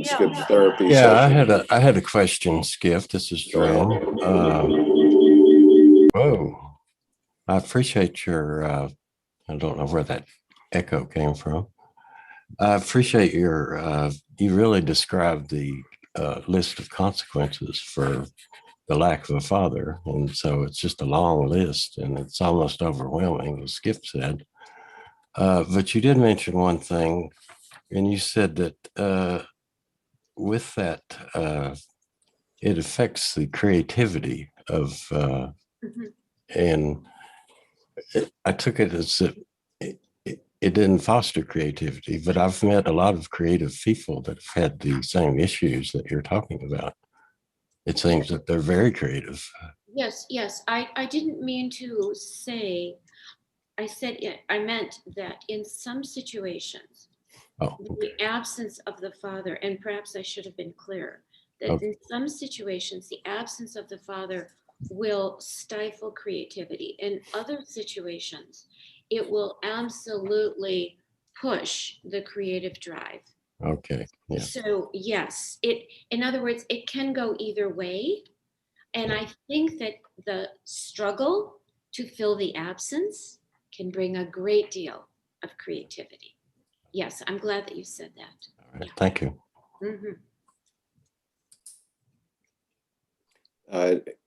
Skip's therapy Yeah, session. I had a question, Skip. This is Dren. Whoa. I appreciate your I don't know where that echo came from. I appreciate your you really described the list of consequences for the lack of a father. And so it's just a long list, and it's almost overwhelming, as Skip said. But you did mention one thing, and you said that with that, it affects the creativity of, and I took it as that it didn't foster creativity, but I've met a lot of creative people that have had the same issues that you're talking about. It seems that they're very creative. Yes. I didn't mean to say, I meant that in some situations, the absence of the father, and perhaps I should have been clearer, that in some situations, the absence of the father will stifle creativity. In other situations, it will absolutely push the creative drive. Okay. Yeah. So yes, in other words, it can go either way. And I think that the struggle to fill the absence can bring a great deal of creativity. Yes, I'm glad that you said that. All right, thank you. Mhm.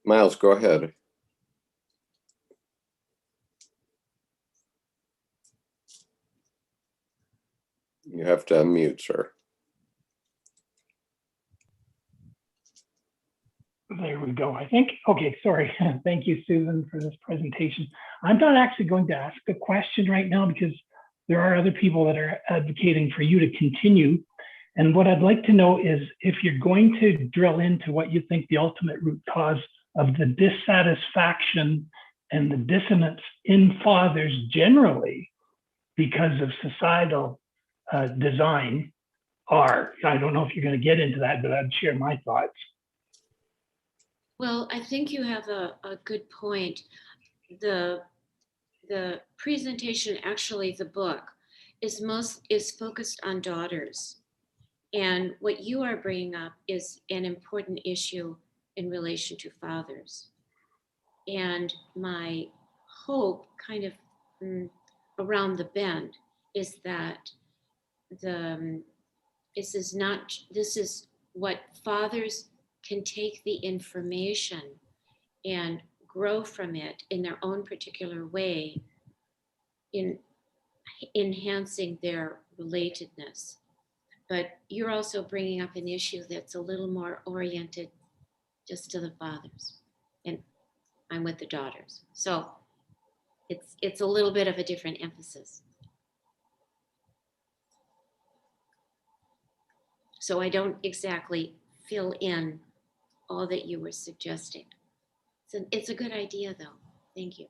Miles, go ahead. You have to unmute, sir. There we go, I think. Okay, sorry. Thank you, Susan, for this presentation. I'm not actually going to ask a question right now because there are other people that are advocating for you to continue. And what I'd like to know is if you're going to drill into what you think the ultimate root cause of the dissatisfaction and the dissonance in fathers generally because of societal design are. I don't know if you're going to get into that, but I'd share my thoughts. Well, I think you have a good point. The presentation, actually the book, is focused on daughters. And what you are bringing up is an important issue in relation to fathers. And my hope kind of around the bend is that this is what fathers can take the information and grow from it in their own particular way in enhancing their relatedness. But you're also bringing up an issue that's a little more oriented just to the fathers, and I'm with the daughters. So it's a little bit of a different emphasis. So I don't exactly fill in all that you were suggesting. It's a good idea, though. Thank you.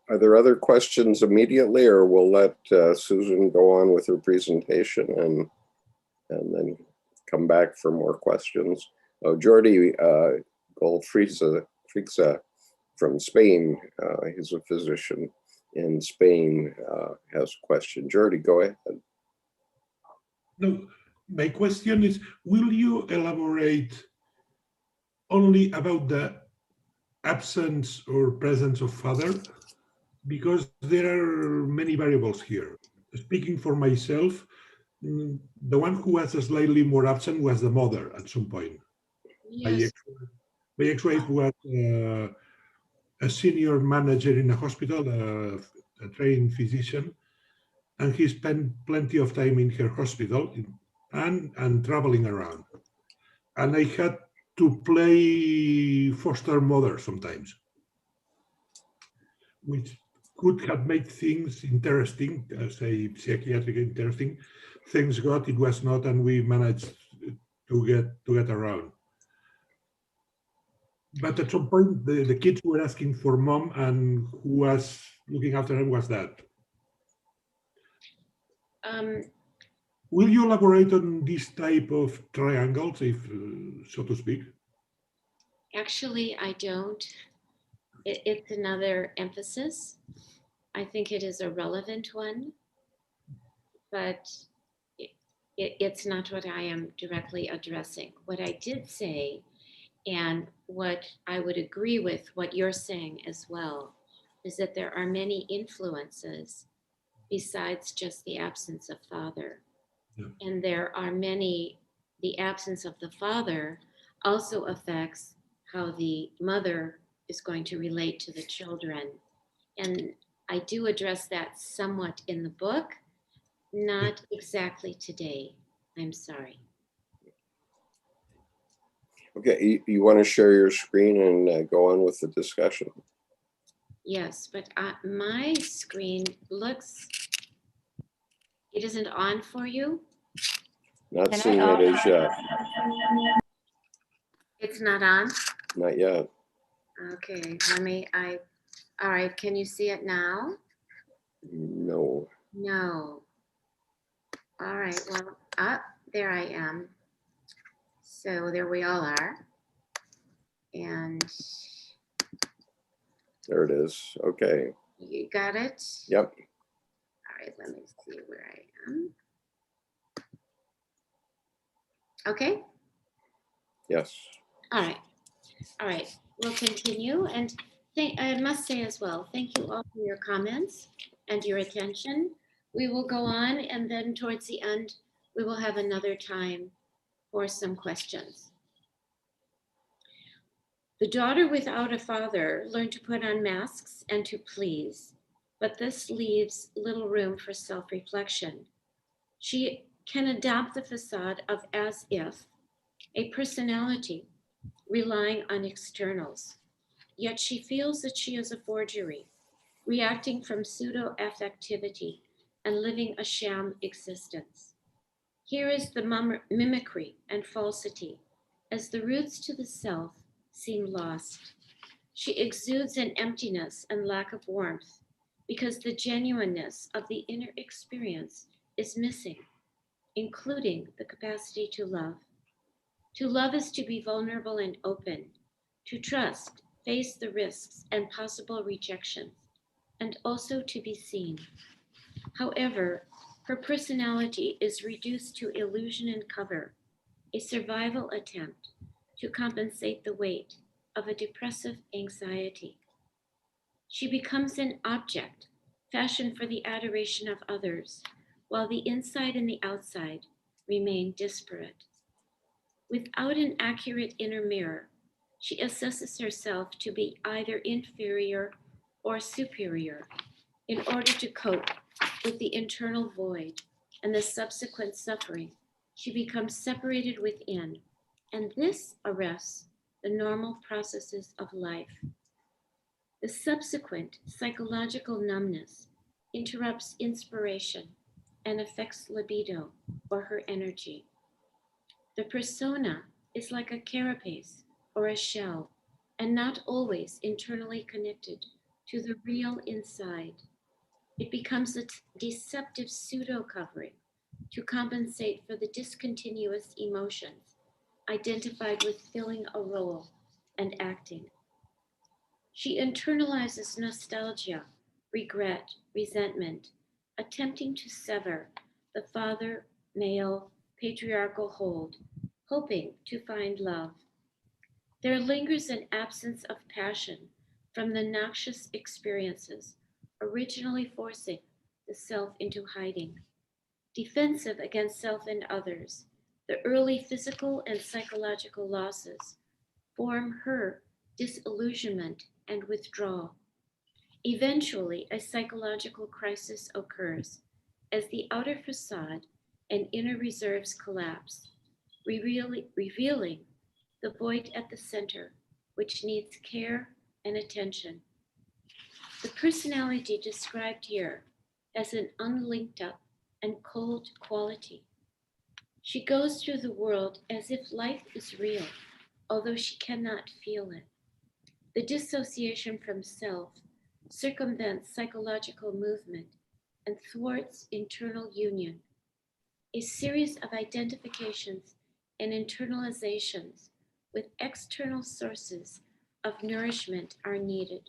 Are there other questions immediately, or we'll let Susan go on with her presentation and then come back for more questions? Oh, Jordi Golfriza from Spain, he's a physician in Spain, has a question. Jordi, go ahead. No, my question is, will you elaborate only about the absence or presence of father? Because there are many variables here. Speaking for myself, the one who was slightly more absent was the mother at some point. Yes. My ex-wife was a senior manager in a hospital, a trained physician, and he spent plenty of time in her hospital and traveling around. And I had to play foster mother sometimes, which could have made things interesting, say psychiatric interesting. Things got, it was not, and we managed to get around. But at some point, the kids were asking for mom, and who was looking after them was dad. Will you elaborate on this type of triangles, if so to speak? Actually, I don't. It's another emphasis. I think it is a relevant one, but it's not what I am directly addressing. What I did say, and what I would agree with what you're saying as well, is that there are many influences besides just the absence of father. Yeah. And there are many, the absence of the father also affects how the mother is going to relate to the children. And I do address that somewhat in the book, not exactly today. I'm sorry. Okay, you want to share your screen and go on with the discussion? Yes, but my screen looks, it isn't on for you? Not seeing it as yet. It's not on? Not yet. Okay, all right, can you see it now? No. No. All right, well, there I am. So there we all are. And There it is. Okay. you got it? Yep. All right, let me see where I am. Okay. Yes. All right. All right. We'll continue. And I must say as well, thank you all for your comments and your attention. We will go on, and then towards the end, we will have another time for some questions. The daughter without a father learned to put on masks and to please, but this leaves little room for self-reflection. She can adopt the facade of as if, a personality relying on externals. Yet she feels that she is a forgery, reacting from pseudo-affectivity and living a sham existence. Here is the mimicry and falsity, as the roots to the self seem lost. She exudes an emptiness and lack of warmth because the genuineness of the inner experience is missing, including the capacity to love. To love is to be vulnerable and open, to trust, face the risks and possible rejections, and also to be seen. However, her personality is reduced to illusion and cover, a survival attempt to compensate the weight of a depressive anxiety. She becomes an object fashioned for the adoration of others, while the inside and the outside remain disparate. Without an accurate inner mirror, she assesses herself to be either inferior or superior in order to cope with the internal void and the subsequent suffering. She becomes separated within, and this arrests the normal processes of life. The subsequent psychological numbness interrupts inspiration and affects libido or her energy. The persona is like a carapace or a shell, and not always internally connected to the real inside. It becomes a deceptive pseudo-covering to compensate for the discontinuous emotions identified with filling a role and acting. She internalizes nostalgia, regret, resentment, attempting to sever the father, male, patriarchal hold, hoping to find love. There lingers an absence of passion from the noxious experiences, originally forcing the self into hiding. Defensive against self and others, the early physical and psychological losses form her disillusionment and withdrawal. Eventually, a psychological crisis occurs as the outer facade and inner reserves collapse, revealing the void at the center, which needs care and attention. The personality described here as an unlinked up and cold quality. She goes through the world as if life is real, although she cannot feel it. The dissociation from self circumvents psychological movement and thwarts internal union. A series of identifications and internalizations with external sources of nourishment are needed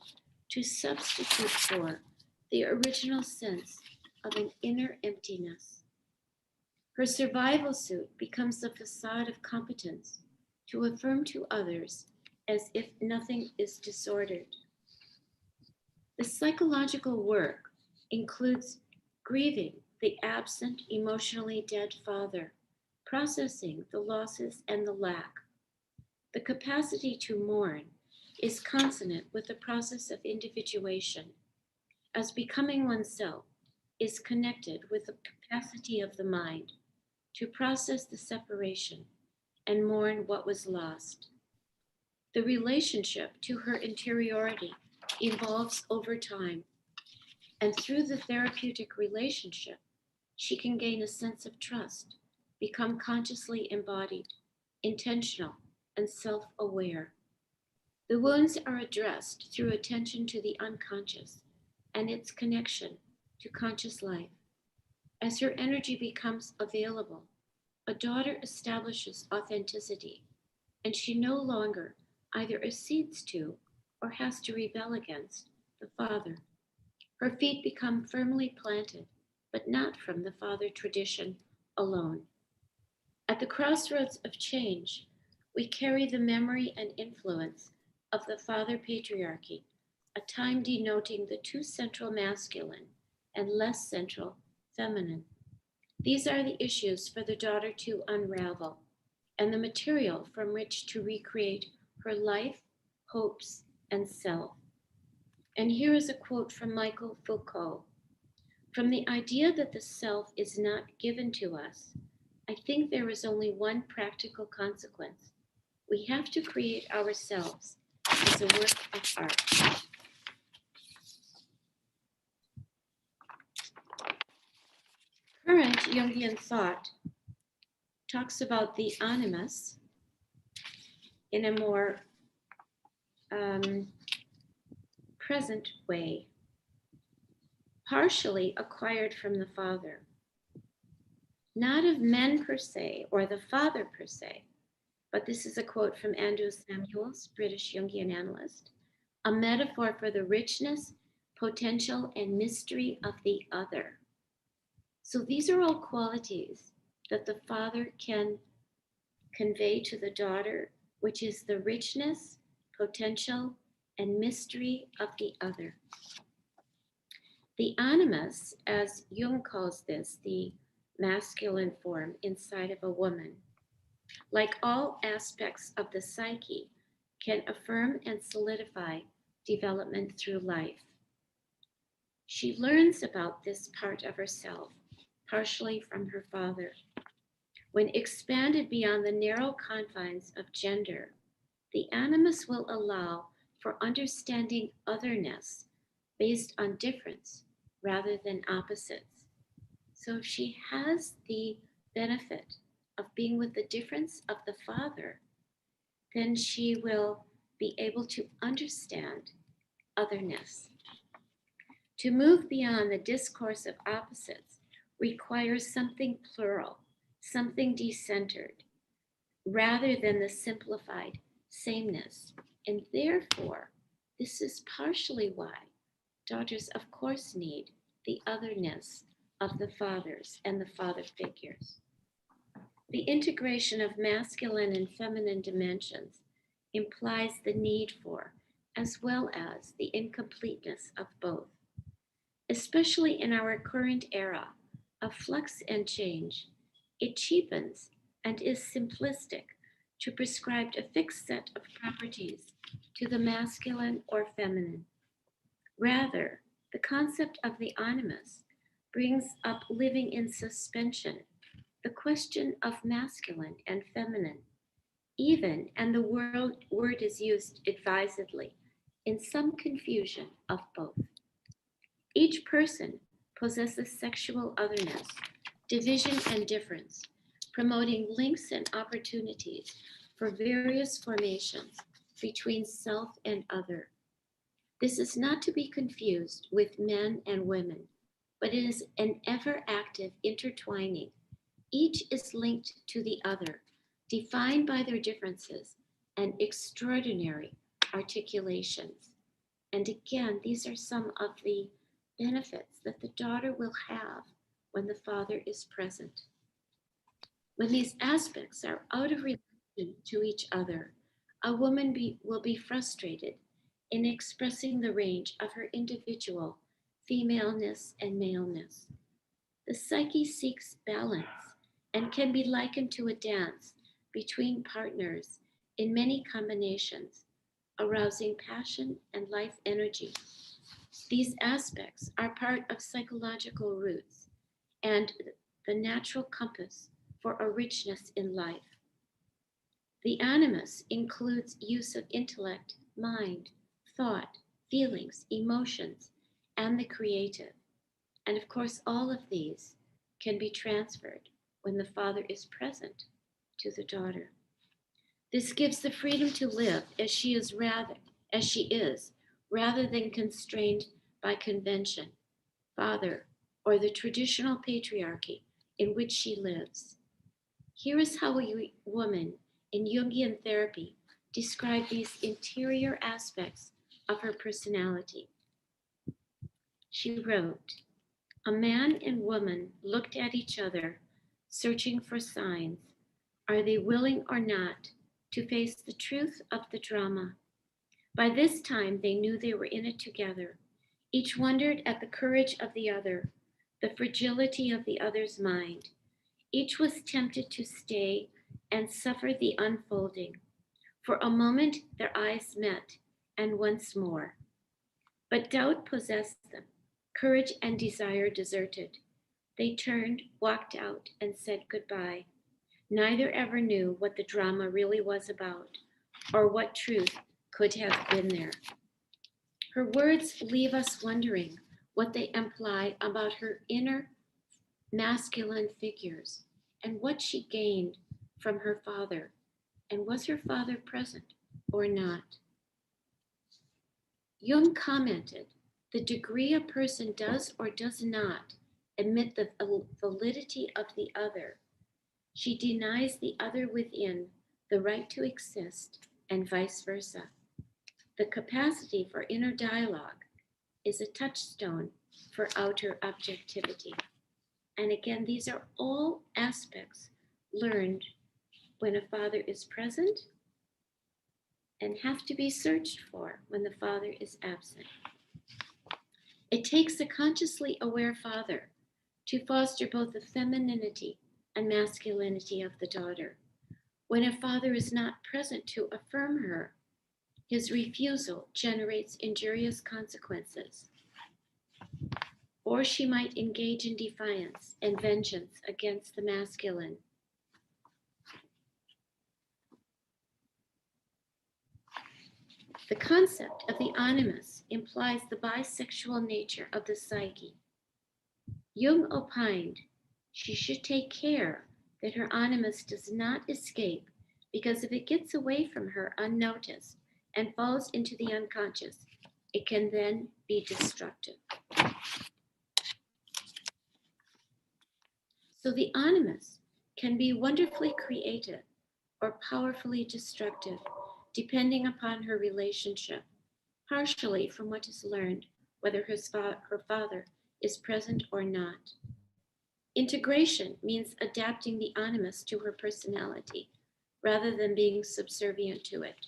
to substitute for the original sense of an inner emptiness. Her survival suit becomes the facade of competence to affirm to others as if nothing is disordered. The psychological work includes grieving the absent, emotionally dead father, processing the losses and the lack. The capacity to mourn is consonant with the process of individuation, as becoming oneself is connected with the capacity of the mind to process the separation and mourn what was lost. The relationship to her interiority evolves over time, and through the therapeutic relationship, she can gain a sense of trust, become consciously embodied, intentional, and self-aware. The wounds are addressed through attention to the unconscious and its connection to conscious life. As her energy becomes available, a daughter establishes authenticity, and she no longer either accedes to or has to rebel against the father. Her feet become firmly planted, but not from the father tradition alone. At the crossroads of change, we carry the memory and influence of the father patriarchy a time denoting the too central masculine and less central feminine. These are the issues for the daughter to unravel and the material from which to recreate her life, hopes, and self. And here is a quote from Michael Foucault. From the idea that the self is not given to us, I think there is only one practical consequence. We have to create ourselves as a work of art. Current Jungian thought talks about the animus in a more present way, partially acquired from the father, not of men per se or the father per se, but this is a quote from Andrew Samuels, British Jungian analyst, a metaphor for the richness, potential, and mystery of the other. So these are all qualities that the father can convey to the daughter, which is the richness, potential, and mystery of the other. The animus, as Jung calls this, the masculine form inside of a woman, like all aspects of the psyche, can affirm and solidify development through life. She learns about this part of herself, partially from her father. When expanded beyond the narrow confines of gender, the animus will allow for understanding otherness based on difference rather than opposites. So if she has the benefit of being with the difference of the father, then she will be able to understand otherness. To move beyond the discourse of opposites requires something plural, something decentered, rather than the simplified sameness. And therefore, this is partially why daughters, of course, need the otherness of the fathers and the father figures. The integration of masculine and feminine dimensions implies the need for, as well as the incompleteness of both. Especially in our current era of flux and change, it cheapens and is simplistic to prescribe a fixed set of properties to the masculine or feminine. Rather, the concept of the animus brings up living in suspension, the question of masculine and feminine, even, and the word is used advisedly, in some confusion of both. Each person possesses sexual otherness, division, and difference, promoting links and opportunities for various formations between self and other. This is not to be confused with men and women, but it is an ever-active intertwining. Each is linked to the other, defined by their differences and extraordinary articulations. And again, these are some of the benefits that the daughter will have when the father is present. When these aspects are out of relation to each other, a woman will be frustrated in expressing the range of her individual femaleness and maleness. The psyche seeks balance and can be likened to a dance between partners in many combinations, arousing passion and life energy. These aspects are part of psychological roots and the natural compass for a richness in life. The animus includes use of intellect, mind, thought, feelings, emotions, and the creative. And of course, all of these can be transferred when the father is present to the daughter. This gives the freedom to live as she is, rather than constrained by convention, father, or the traditional patriarchy in which she lives. Here is how a woman in Jungian therapy described these interior aspects of her personality. She wrote, "A man and woman looked at each other, searching for signs. Are they willing or not to face the truth of the drama? By this time, they knew they were in it together. Each wondered at the courage of the other, the fragility of the other's mind. Each was tempted to stay and suffer the unfolding. For a moment, their eyes met, and once more. But doubt possessed them. Courage and desire deserted. They turned, walked out, and said goodbye. Neither ever knew what the drama really was about, or what truth could have been there. Her words leave us wondering what they imply about her inner masculine figures and what she gained from her father. And was her father present or not? Jung commented, the degree a person does or does not admit the validity of the other, she denies the other within the right to exist, and vice versa. The capacity for inner dialogue is a touchstone for outer objectivity. And again, these are all aspects learned when a father is present and have to be searched for when the father is absent. It takes a consciously aware father to foster both the femininity and masculinity of the daughter. When a father is not present to affirm her, his refusal generates injurious consequences. Or she might engage in defiance and vengeance against the masculine. The concept of the animus implies the bisexual nature of the psyche. Jung opined she should take care that her animus does not escape, because if it gets away from her unnoticed and falls into the unconscious, it can then be destructive. So the animus can be wonderfully creative or powerfully destructive, depending upon her relationship, partially from what is learned, whether her father is present or not. Integration means adapting the animus to her personality, rather than being subservient to it.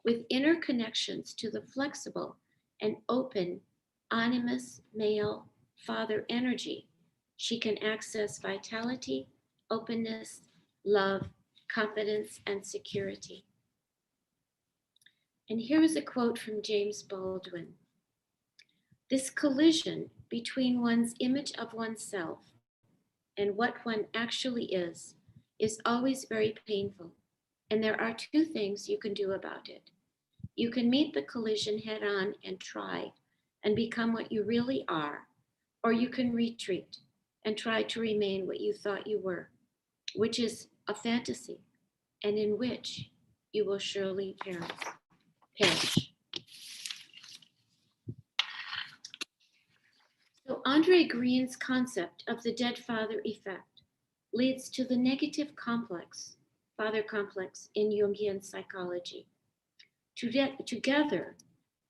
With inner connections to the flexible and open animus male father energy, she can access vitality, openness, love, confidence, and security. And here is a quote from James Baldwin. This collision between one's image of oneself and what one actually is always very painful. And there are two things you can do about it. You can meet the collision head on and try and become what you really are, or you can retreat and try to remain what you thought you were, which is a fantasy, and in which you will surely perish. So Andre Green's concept of the dead father effect leads to the negative complex, father complex in Jungian psychology. Together,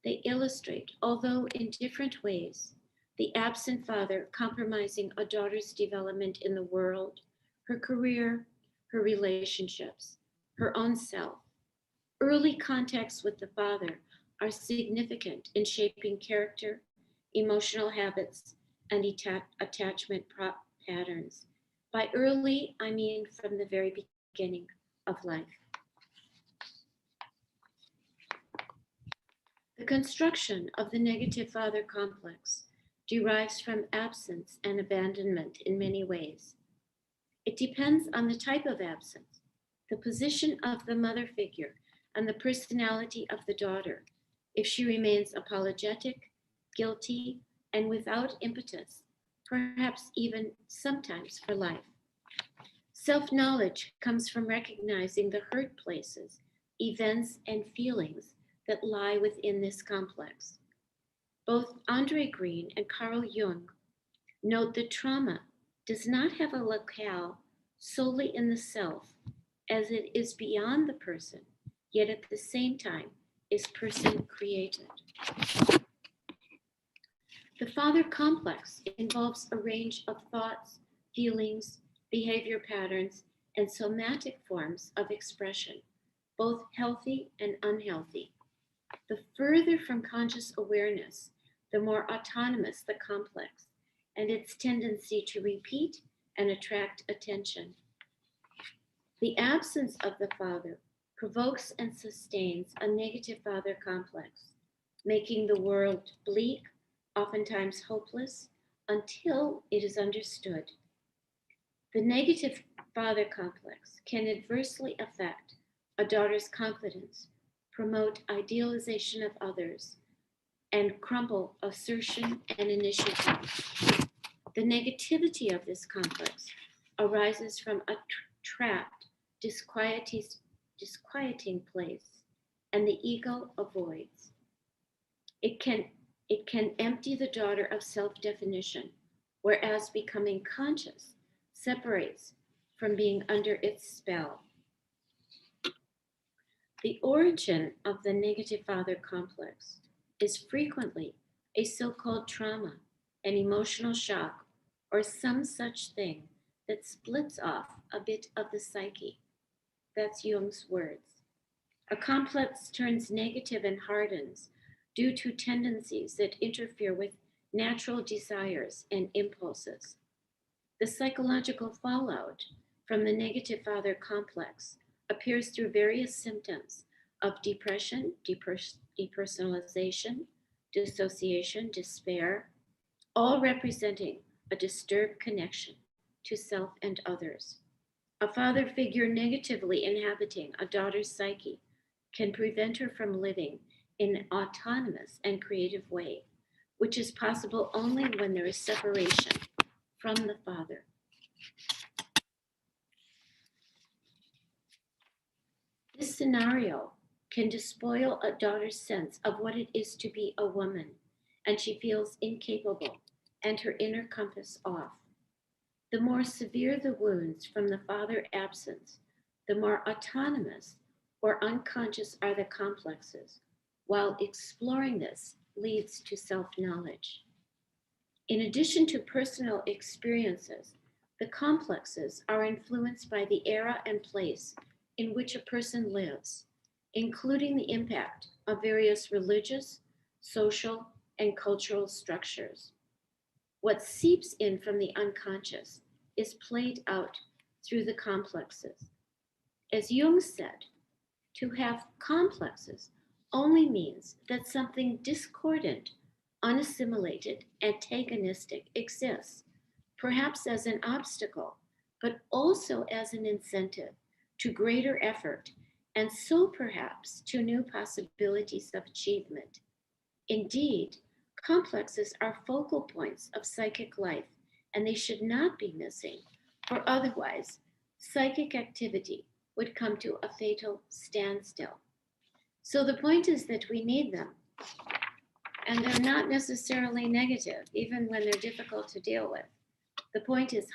they illustrate, although in different ways, the absent father compromising a daughter's development in the world, her career, her relationships, her own self. Early contacts with the father are significant in shaping character, emotional habits, and attachment patterns. By early, I mean from the very beginning of life. The construction of the negative father complex derives from absence and abandonment in many ways. It depends on the type of absence, the position of the mother figure, and the personality of the daughter. If she remains apologetic, guilty, and without impetus, perhaps even sometimes for life. Self-knowledge comes from recognizing the hurt places, events, and feelings that lie within this complex. Both Andre Green and Carl Jung note that trauma does not have a locale solely in the self, as it is beyond the person, yet at the same time is person created. The father complex involves a range of thoughts, feelings, behavior patterns, and somatic forms of expression, both healthy and unhealthy. The further from conscious awareness, the more autonomous the complex and its tendency to repeat and attract attention. The absence of the father provokes and sustains a negative father complex, making the world bleak, oftentimes hopeless, until it is understood. The negative father complex can adversely affect a daughter's confidence, promote idealization of others, and crumble assertion and initiative. The negativity of this complex arises from a trapped, disquieting place, and the ego avoids. It can empty the daughter of self-definition, whereas becoming conscious separates from being under its spell. The origin of the negative father complex is frequently a so-called trauma, an emotional shock, or some such thing that splits off a bit of the psyche. That's Jung's words. A complex turns negative and hardens due to tendencies that interfere with natural desires and impulses. The psychological fallout from the negative father complex appears through various symptoms of depression, depersonalization, dissociation, despair, all representing a disturbed connection to self and others. A father figure negatively inhabiting a daughter's psyche can prevent her from living in an autonomous and creative way, which is possible only when there is separation from the father. This scenario can despoil a daughter's sense of what it is to be a woman, and she feels incapable and her inner compass off. The more severe the wounds from the father absence, the more autonomous or unconscious are the complexes, while exploring this leads to self-knowledge. In addition to personal experiences, the complexes are influenced by the era and place in which a person lives, including the impact of various religious, social, and cultural structures. What seeps in from the unconscious is played out through the complexes. As Jung said, to have complexes only means that something discordant, unassimilated, antagonistic exists, perhaps as an obstacle, but also as an incentive to greater effort, and so perhaps to new possibilities of achievement. Indeed, complexes are focal points of psychic life, and they should not be missing, for otherwise, psychic activity would come to a fatal standstill. So the point is that we need them, and they're not necessarily negative, even when they're difficult to deal with. The point is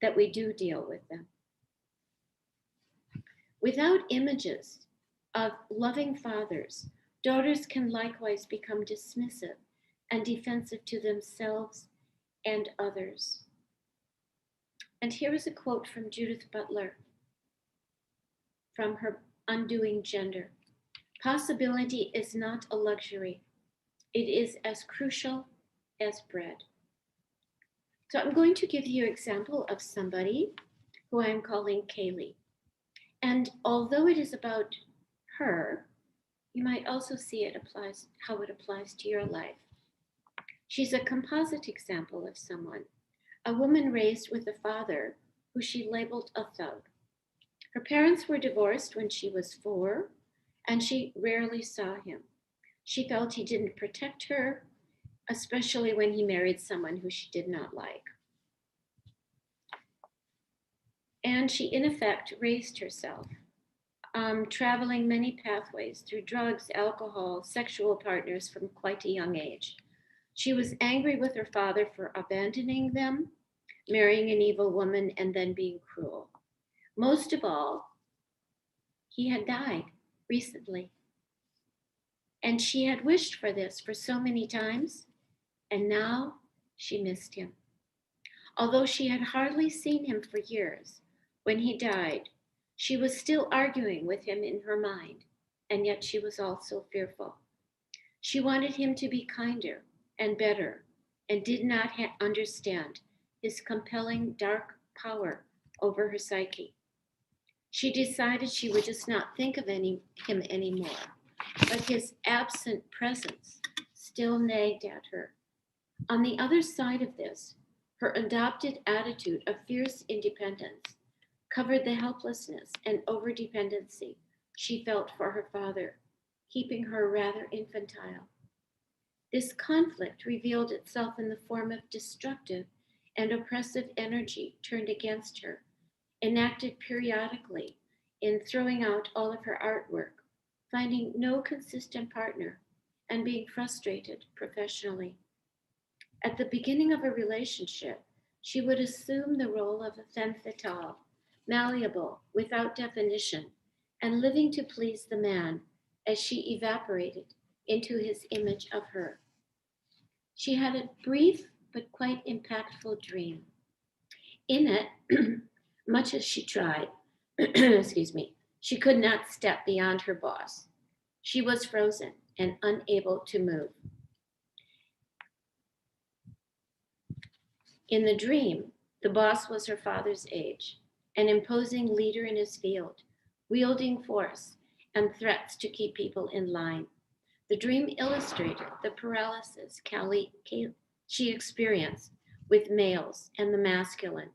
that we do deal with them. Without images of loving fathers, daughters can likewise become dismissive and defensive to themselves and others. And here is a quote from Judith Butler from her Undoing Gender. Possibility is not a luxury. It is as crucial as bread. So I'm going to give you an example of somebody who I'm calling Kaylee. And although it is about her, you might also see how it applies to your life. She's a composite example of someone, a woman raised with a father who she labeled a thug. Her parents were divorced when she was 4, and she rarely saw him. She felt he didn't protect her, especially when he married someone who she did not like. And she, in effect, raised herself, traveling many pathways through drugs, alcohol, sexual partners from quite a young age. She was angry with her father for abandoning them, marrying an evil woman, and then being cruel. Most of all, he had died recently. And she had wished for this for so many times, and now she missed him. Although she had hardly seen him for years, when he died, she was still arguing with him in her mind. and yet she was also fearful. She wanted him to be kinder and better, and did not understand his compelling dark power over her psyche. She decided she would just not think of him anymore, but his absent presence still nagged at her. On the other side of this, her adopted attitude of fierce independence covered the helplessness and overdependency she felt for her father, keeping her rather infantile. This conflict revealed itself in the form of destructive and oppressive energy turned against her, enacted periodically in throwing out all of her artwork, finding no consistent partner, and being frustrated professionally. At the beginning of a relationship, she would assume the role of a femme fatale, malleable, without definition, and living to please the man as she evaporated into his image of her. She had a brief but quite impactful dream. In it, much as she tried, excuse me, she could not step beyond her boss. She was frozen and unable to move. In the dream, the boss was her father's age, an imposing leader in his field, wielding force and threats to keep people in line. The dream illustrated the paralysis she experienced with males and the masculine,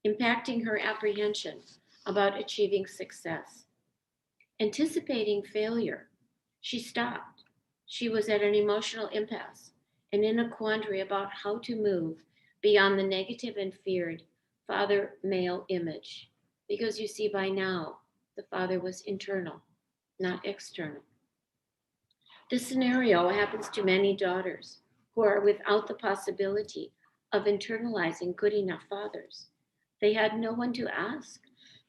impacting her apprehension about achieving success. Anticipating failure, she stopped. She was at an emotional impasse and in a quandary about how to move beyond the negative and feared father male image. Because you see, by now, the father was internal, not external. This scenario happens to many daughters who are without the possibility of internalizing good enough fathers. They had no one to ask,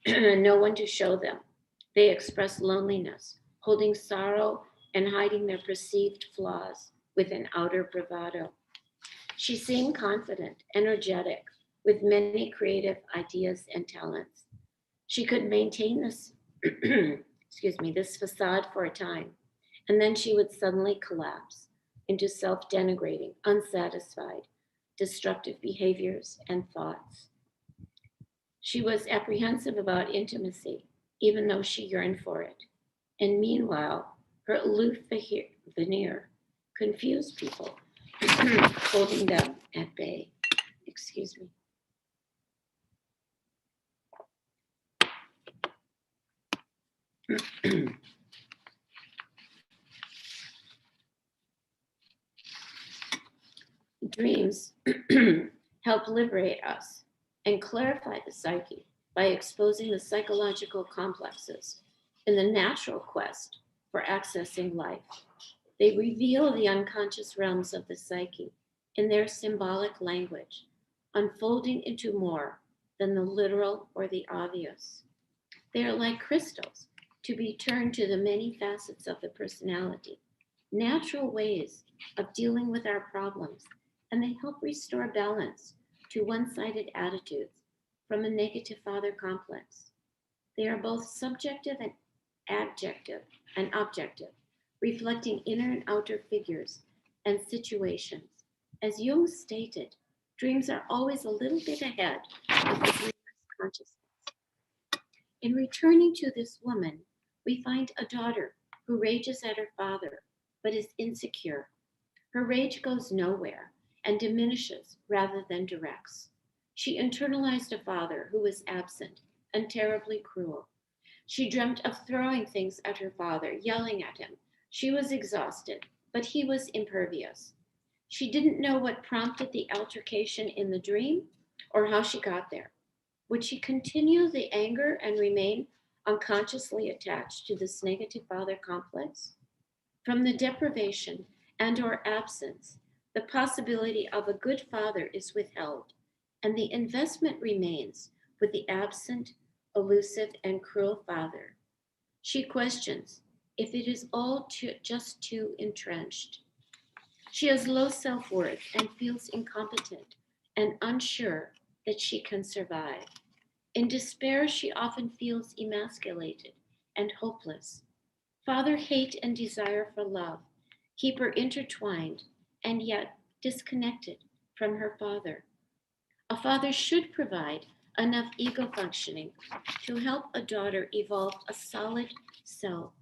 no one to show them. They express loneliness, holding sorrow and hiding their perceived flaws with an outer bravado. She seemed confident, energetic, with many creative ideas and talents. She could maintain this, this facade for a time, and then she would suddenly collapse into self-denigrating, unsatisfied, destructive behaviors and thoughts. She was apprehensive about intimacy, even though she yearned for it. And meanwhile, her aloof veneer confused people, holding them at bay. Excuse me. Dreams help liberate us and clarify the psyche by exposing the psychological complexes in the natural quest for accessing life. They reveal the unconscious realms of the psyche in their symbolic language, unfolding into more than the literal or the obvious. They are like crystals to be turned to the many facets of the personality, natural ways of dealing with our problems, and they help restore balance to one-sided attitudes from a negative father complex. They are both subjective and objective, reflecting inner and outer figures and situations. As Jung stated, dreams are always a little bit ahead of the dreamer's consciousness. In returning to this woman, we find a daughter who rages at her father, but is insecure. Her rage goes nowhere and diminishes rather than directs. She internalized a father who was absent and terribly cruel. She dreamt of throwing things at her father, yelling at him. She was exhausted, but he was impervious. She didn't know what prompted the altercation in the dream or how she got there. Would she continue the anger and remain unconsciously attached to this negative father complex? From the deprivation and or absence, the possibility of a good father is withheld, and the investment remains with the absent, elusive, and cruel father. She questions if it is all just too entrenched. She has low self-worth and feels incompetent and unsure that she can survive. In despair, she often feels emasculated and hopeless. Father hate and desire for love keep her intertwined and yet disconnected from her father. A father should provide enough ego functioning to help a daughter evolve a solid self.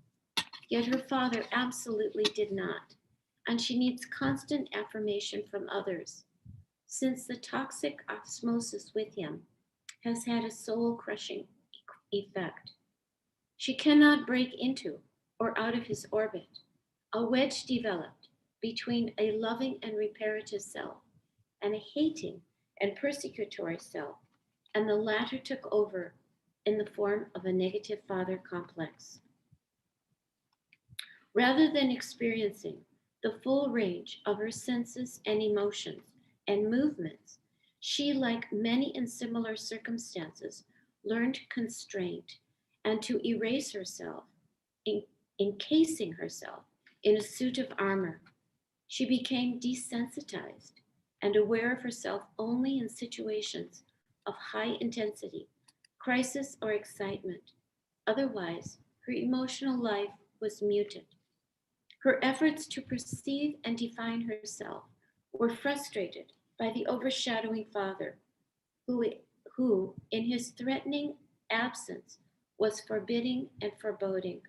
Yet her father absolutely did not, and she needs constant affirmation from others, since the toxic osmosis with him has had a soul-crushing effect. She cannot break into or out of his orbit. A wedge developed between a loving and reparative self and a hating and persecutory self, and the latter took over in the form of a negative father complex. Rather than experiencing the full range of her senses and emotions and movements, she, like many in similar circumstances, learned constraint and to erase herself, encasing herself in a suit of armor. She became desensitized and aware of herself only in situations of high intensity, crisis, or excitement. Otherwise, her emotional life was muted. Her efforts to perceive and define herself were frustrated by the overshadowing father, who in his threatening absence, was forbidding and foreboding.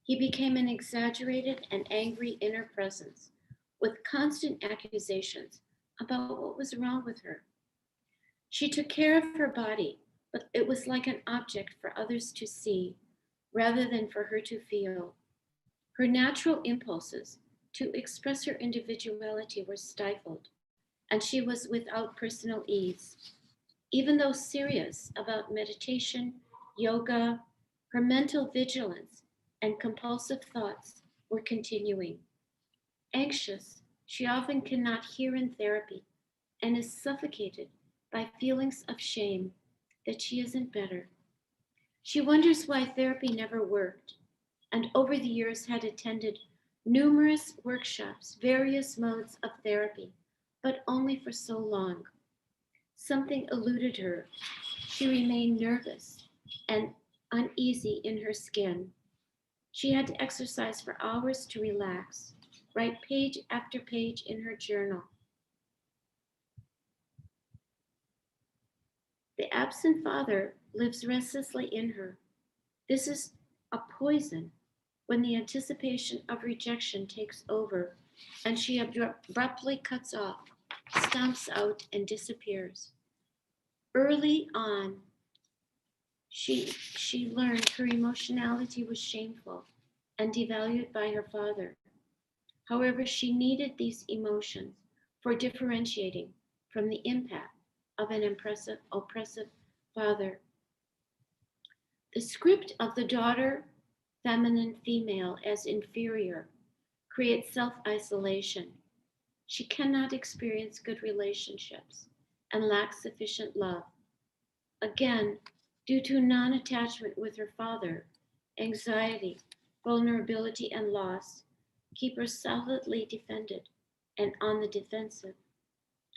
He became an exaggerated and angry inner presence with constant accusations about what was wrong with her. She took care of her body, but it was like an object for others to see rather than for her to feel. Her natural impulses to express her individuality were stifled, and she was without personal ease. Even though serious about meditation, yoga, her mental vigilance and compulsive thoughts were continuing. Anxious, she often cannot hear in therapy and is suffocated by feelings of shame that she isn't better. She wonders why therapy never worked, and over the years had attended numerous workshops, various modes of therapy, but only for so long. Something eluded her. She remained nervous and uneasy in her skin. She had to exercise for hours to relax, write page after page in her journal. The absent father lives restlessly in her. This is a poison when the anticipation of rejection takes over and she abruptly cuts off, stomps out, and disappears. Early on, she learned her emotionality was shameful and devalued by her father. However, she needed these emotions for differentiating from the impact of an oppressive father. The script of the daughter, feminine, female as inferior creates self-isolation. She cannot experience good relationships and lacks sufficient love. Again, due to non-attachment with her father, anxiety, vulnerability, and loss keep her solidly defended and on the defensive.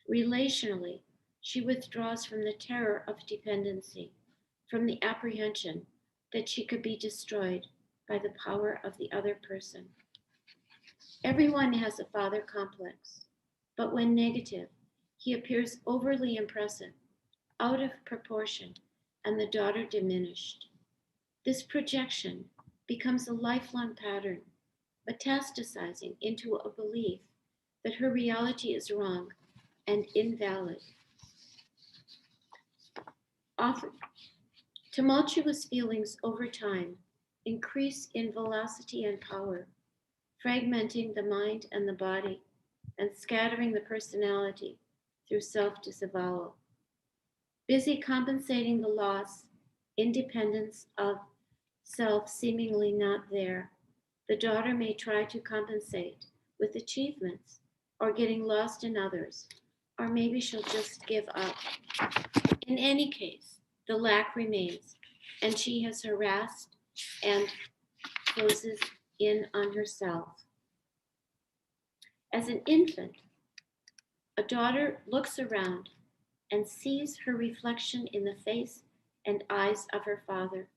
Relationally, she withdraws from the terror of dependency, from the apprehension that she could be destroyed by the power of the other person. Everyone has a father complex, but when negative, he appears overly impressive, out of proportion, and the daughter diminished. This projection becomes a lifelong pattern, metastasizing into a belief that her reality is wrong and invalid. Often, tumultuous feelings over time increase in velocity and power, fragmenting the mind and the body and scattering the personality through self-disavowal. Busy compensating the loss, independence of self seemingly not there, the daughter may try to compensate with achievements or getting lost in others, or maybe she'll just give up. In any case, the lack remains, and she has harassed and closes in on herself. As an infant, a daughter looks around and sees her reflection in the face and eyes of her father.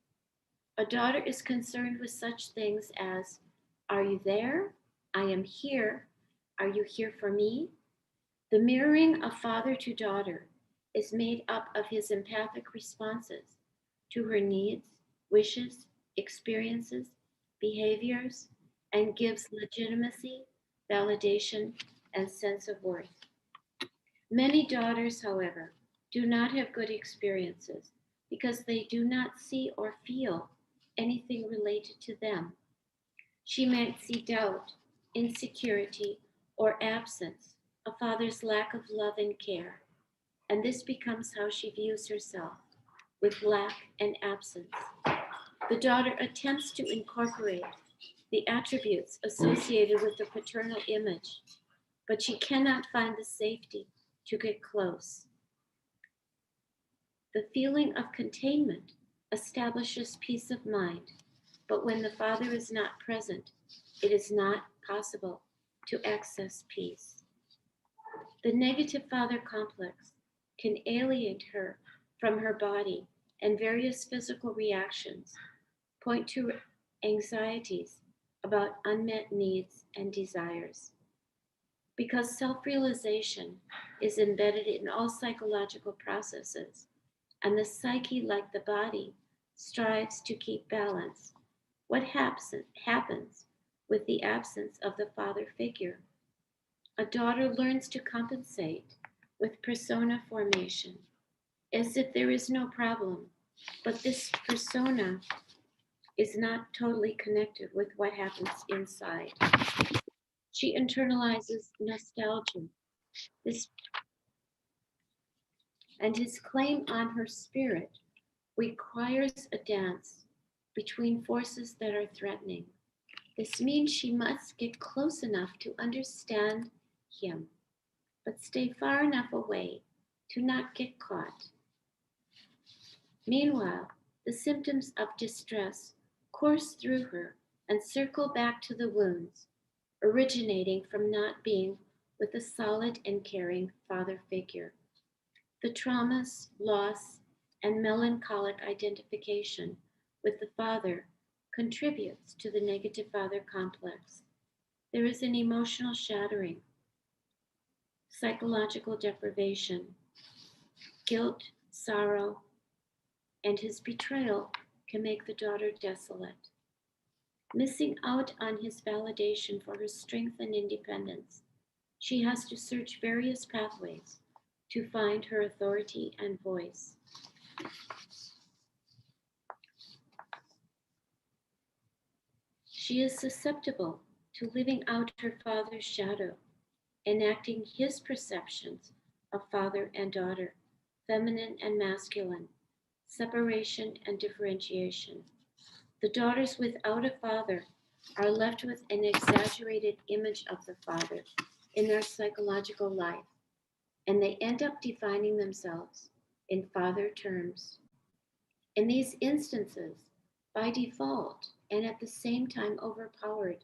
A daughter is concerned with such things as, are you there? I am here. Are you here for me? The mirroring of father to daughter is made up of his empathic responses to her needs, wishes, experiences, behaviors, and gives legitimacy, validation, and sense of worth. Many daughters, however, do not have good experiences because they do not see or feel anything related to them. She might see doubt, insecurity, or absence, a father's lack of love and care, and this becomes how she views herself, with lack and absence. The daughter attempts to incorporate the attributes associated with the paternal image, but she cannot find the safety to get close. The feeling of containment establishes peace of mind, but when the father is not present, it is not possible to access peace. The negative father complex can alienate her from her body, and various physical reactions point to anxieties about unmet needs and desires. Because self-realization is embedded in all psychological processes, and the psyche, like the body, strives to keep balance, what happens with the absence of the father figure? A daughter learns to compensate with persona formation, as if there is no problem, but this persona is not totally connected with what happens inside. She internalizes nostalgia, and his claim on her spirit requires a dance between forces that are threatening. This means she must get close enough to understand him, but stay far enough away to not get caught. Meanwhile, the symptoms of distress course through her and circle back to the wounds, originating from not being with a solid and caring father figure. The traumas, loss, and melancholic identification with the father contributes to the negative father complex. There is an emotional shattering, psychological deprivation, guilt, sorrow, and his betrayal can make the daughter desolate. Missing out on his validation for her strength and independence, she has to search various pathways to find her authority and voice. She is susceptible to living out her father's shadow, enacting his perceptions of father and daughter, feminine and masculine, separation and differentiation. The daughters without a father are left with an exaggerated image of the father in their psychological life, and they end up defining themselves in father terms. In these instances, by default and at the same time overpowered,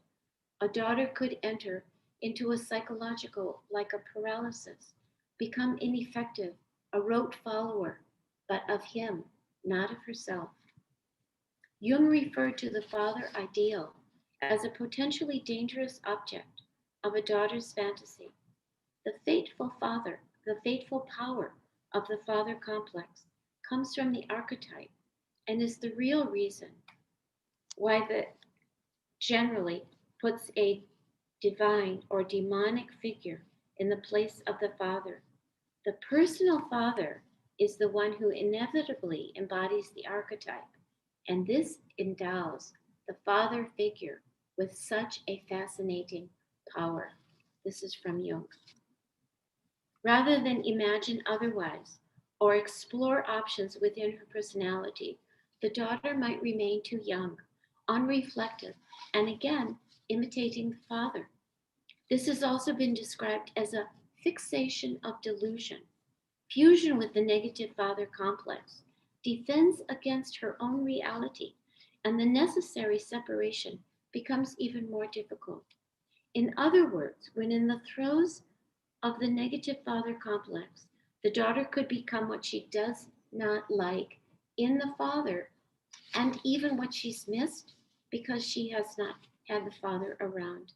a daughter could enter into a psychological, like a paralysis, become ineffective, a rote follower, but of him, not of herself. Jung referred to the father ideal as a potentially dangerous object of a daughter's fantasy. The fateful father, the fateful power of the father complex comes from the archetype and is the real reason why the generally puts a divine or demonic figure in the place of the father. The personal father is the one who inevitably embodies the archetype, and this endows the father figure with such a fascinating power. This is from Jung. Rather than imagine otherwise or explore options within her personality, the daughter might remain too young, unreflective, and again, imitating the father. This has also been described as a fixation of delusion. Fusion with the negative father complex defends against her own reality, and the necessary separation becomes even more difficult. In other words, when in the throes of the negative father complex, the daughter could become what she does not like in the father and even what she's missed because she has not had the father around.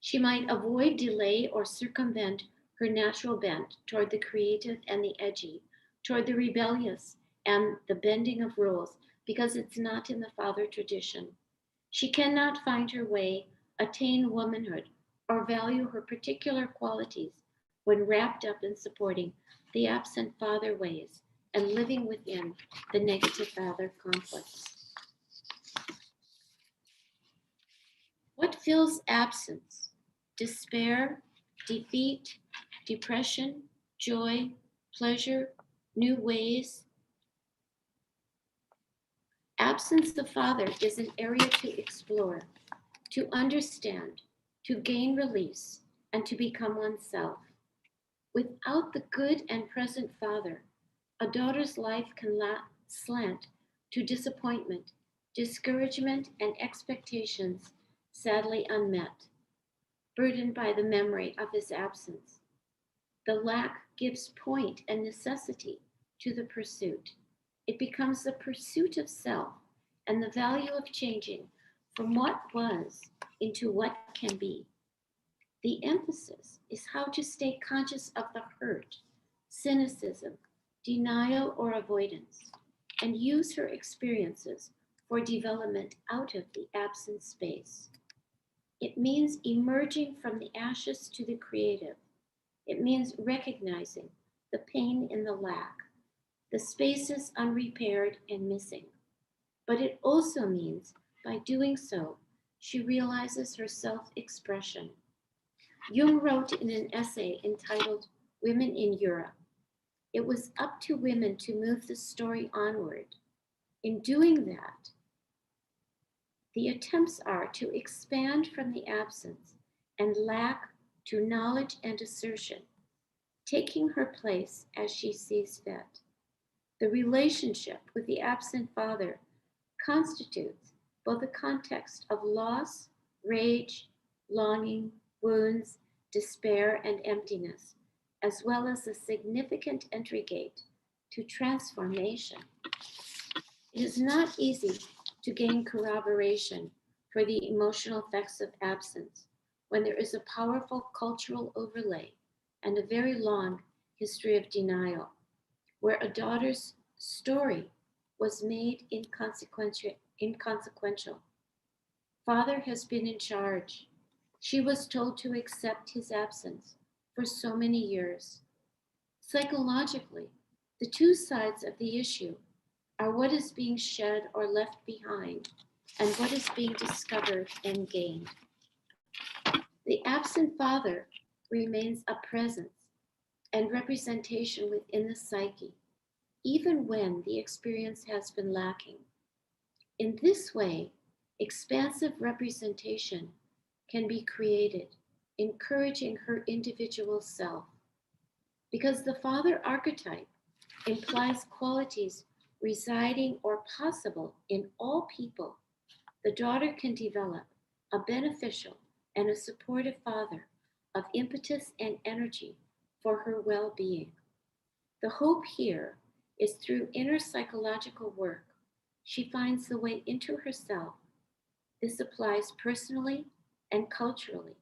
She might avoid, delay, or circumvent her natural bent toward the creative and the edgy, toward the rebellious and the bending of rules, because it's not in the father tradition. She cannot find her way, attain womanhood, or value her particular qualities when wrapped up in supporting the absent father ways and living within the negative father complex. What fills absence? Despair, defeat, depression, joy, pleasure, new ways. Absence of father is an area to explore, to understand, to gain release, and to become oneself. Without the good and present father, a daughter's life can slant to disappointment, discouragement, and expectations sadly unmet, burdened by the memory of his absence. The lack gives point and necessity to the pursuit. It becomes the pursuit of self and the value of changing from what was into what can be. The emphasis is how to stay conscious of the hurt, cynicism, denial, or avoidance, and use her experiences for development out of the absent space. It means emerging from the ashes to the creative. It means recognizing the pain in the lack, the spaces unrepaired and missing. But it also means, by doing so, she realizes her self-expression. Jung wrote in an essay entitled Women in Europe, it was up to women to move the story onward. In doing that, the attempts are to expand from the absence and lack to knowledge and assertion, taking her place as she sees fit. The relationship with the absent father constitutes both a context of loss, rage, longing, wounds, despair, and emptiness, as well as a significant entry gate to transformation. It is not easy to gain corroboration for the emotional effects of absence when there is a powerful cultural overlay and a very long history of denial, where a daughter's story was made inconsequential. Father has been in charge. She was told to accept his absence for so many years. Psychologically, the two sides of the issue are what is being shed or left behind and what is being discovered and gained. The absent father remains a presence and representation within the psyche, even when the experience has been lacking. In this way, expansive representation can be created, encouraging her individual self. Because the father archetype implies qualities residing or possible in all people, the daughter can develop a beneficial and a supportive father of impetus and energy for her well-being. The hope here is through inner psychological work, she finds the way into herself. This applies personally and culturally,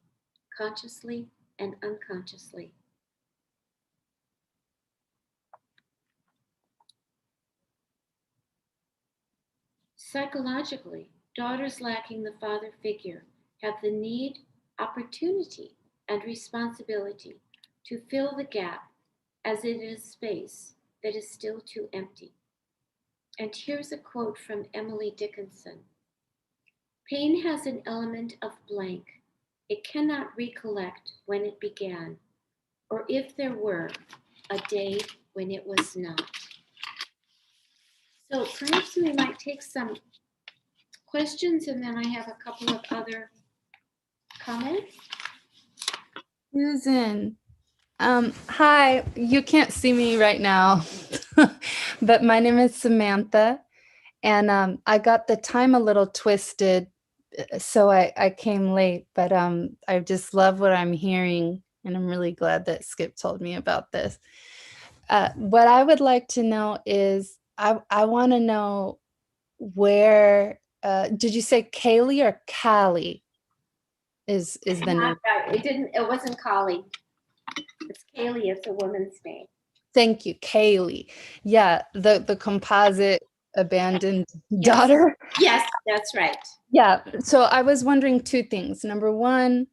consciously and unconsciously. Psychologically, daughters lacking the father figure have the need, opportunity, and responsibility to fill the gap as it is space that is still too empty. And here's a quote from Emily Dickinson. Pain has an element of blank. It cannot recollect when it began, or if there were a day when it was not. So perhaps we might take some questions, and then I have a couple of other comments. Susan, hi, you can't see me right now, but my name is Samantha, and I got the time a little twisted, so I came late, but I just love what I'm hearing, and I'm really glad that Skip told me about this. What I would like to know is, I want to know where, did you say Kaylee or Callie is the name? Not right. It wasn't Collie. It's Kaylee. It's a woman's name. Thank you, Kaylee. Yeah, the composite abandoned Yes. daughter. Yes, that's right. Yeah, so I was wondering two things. Number one,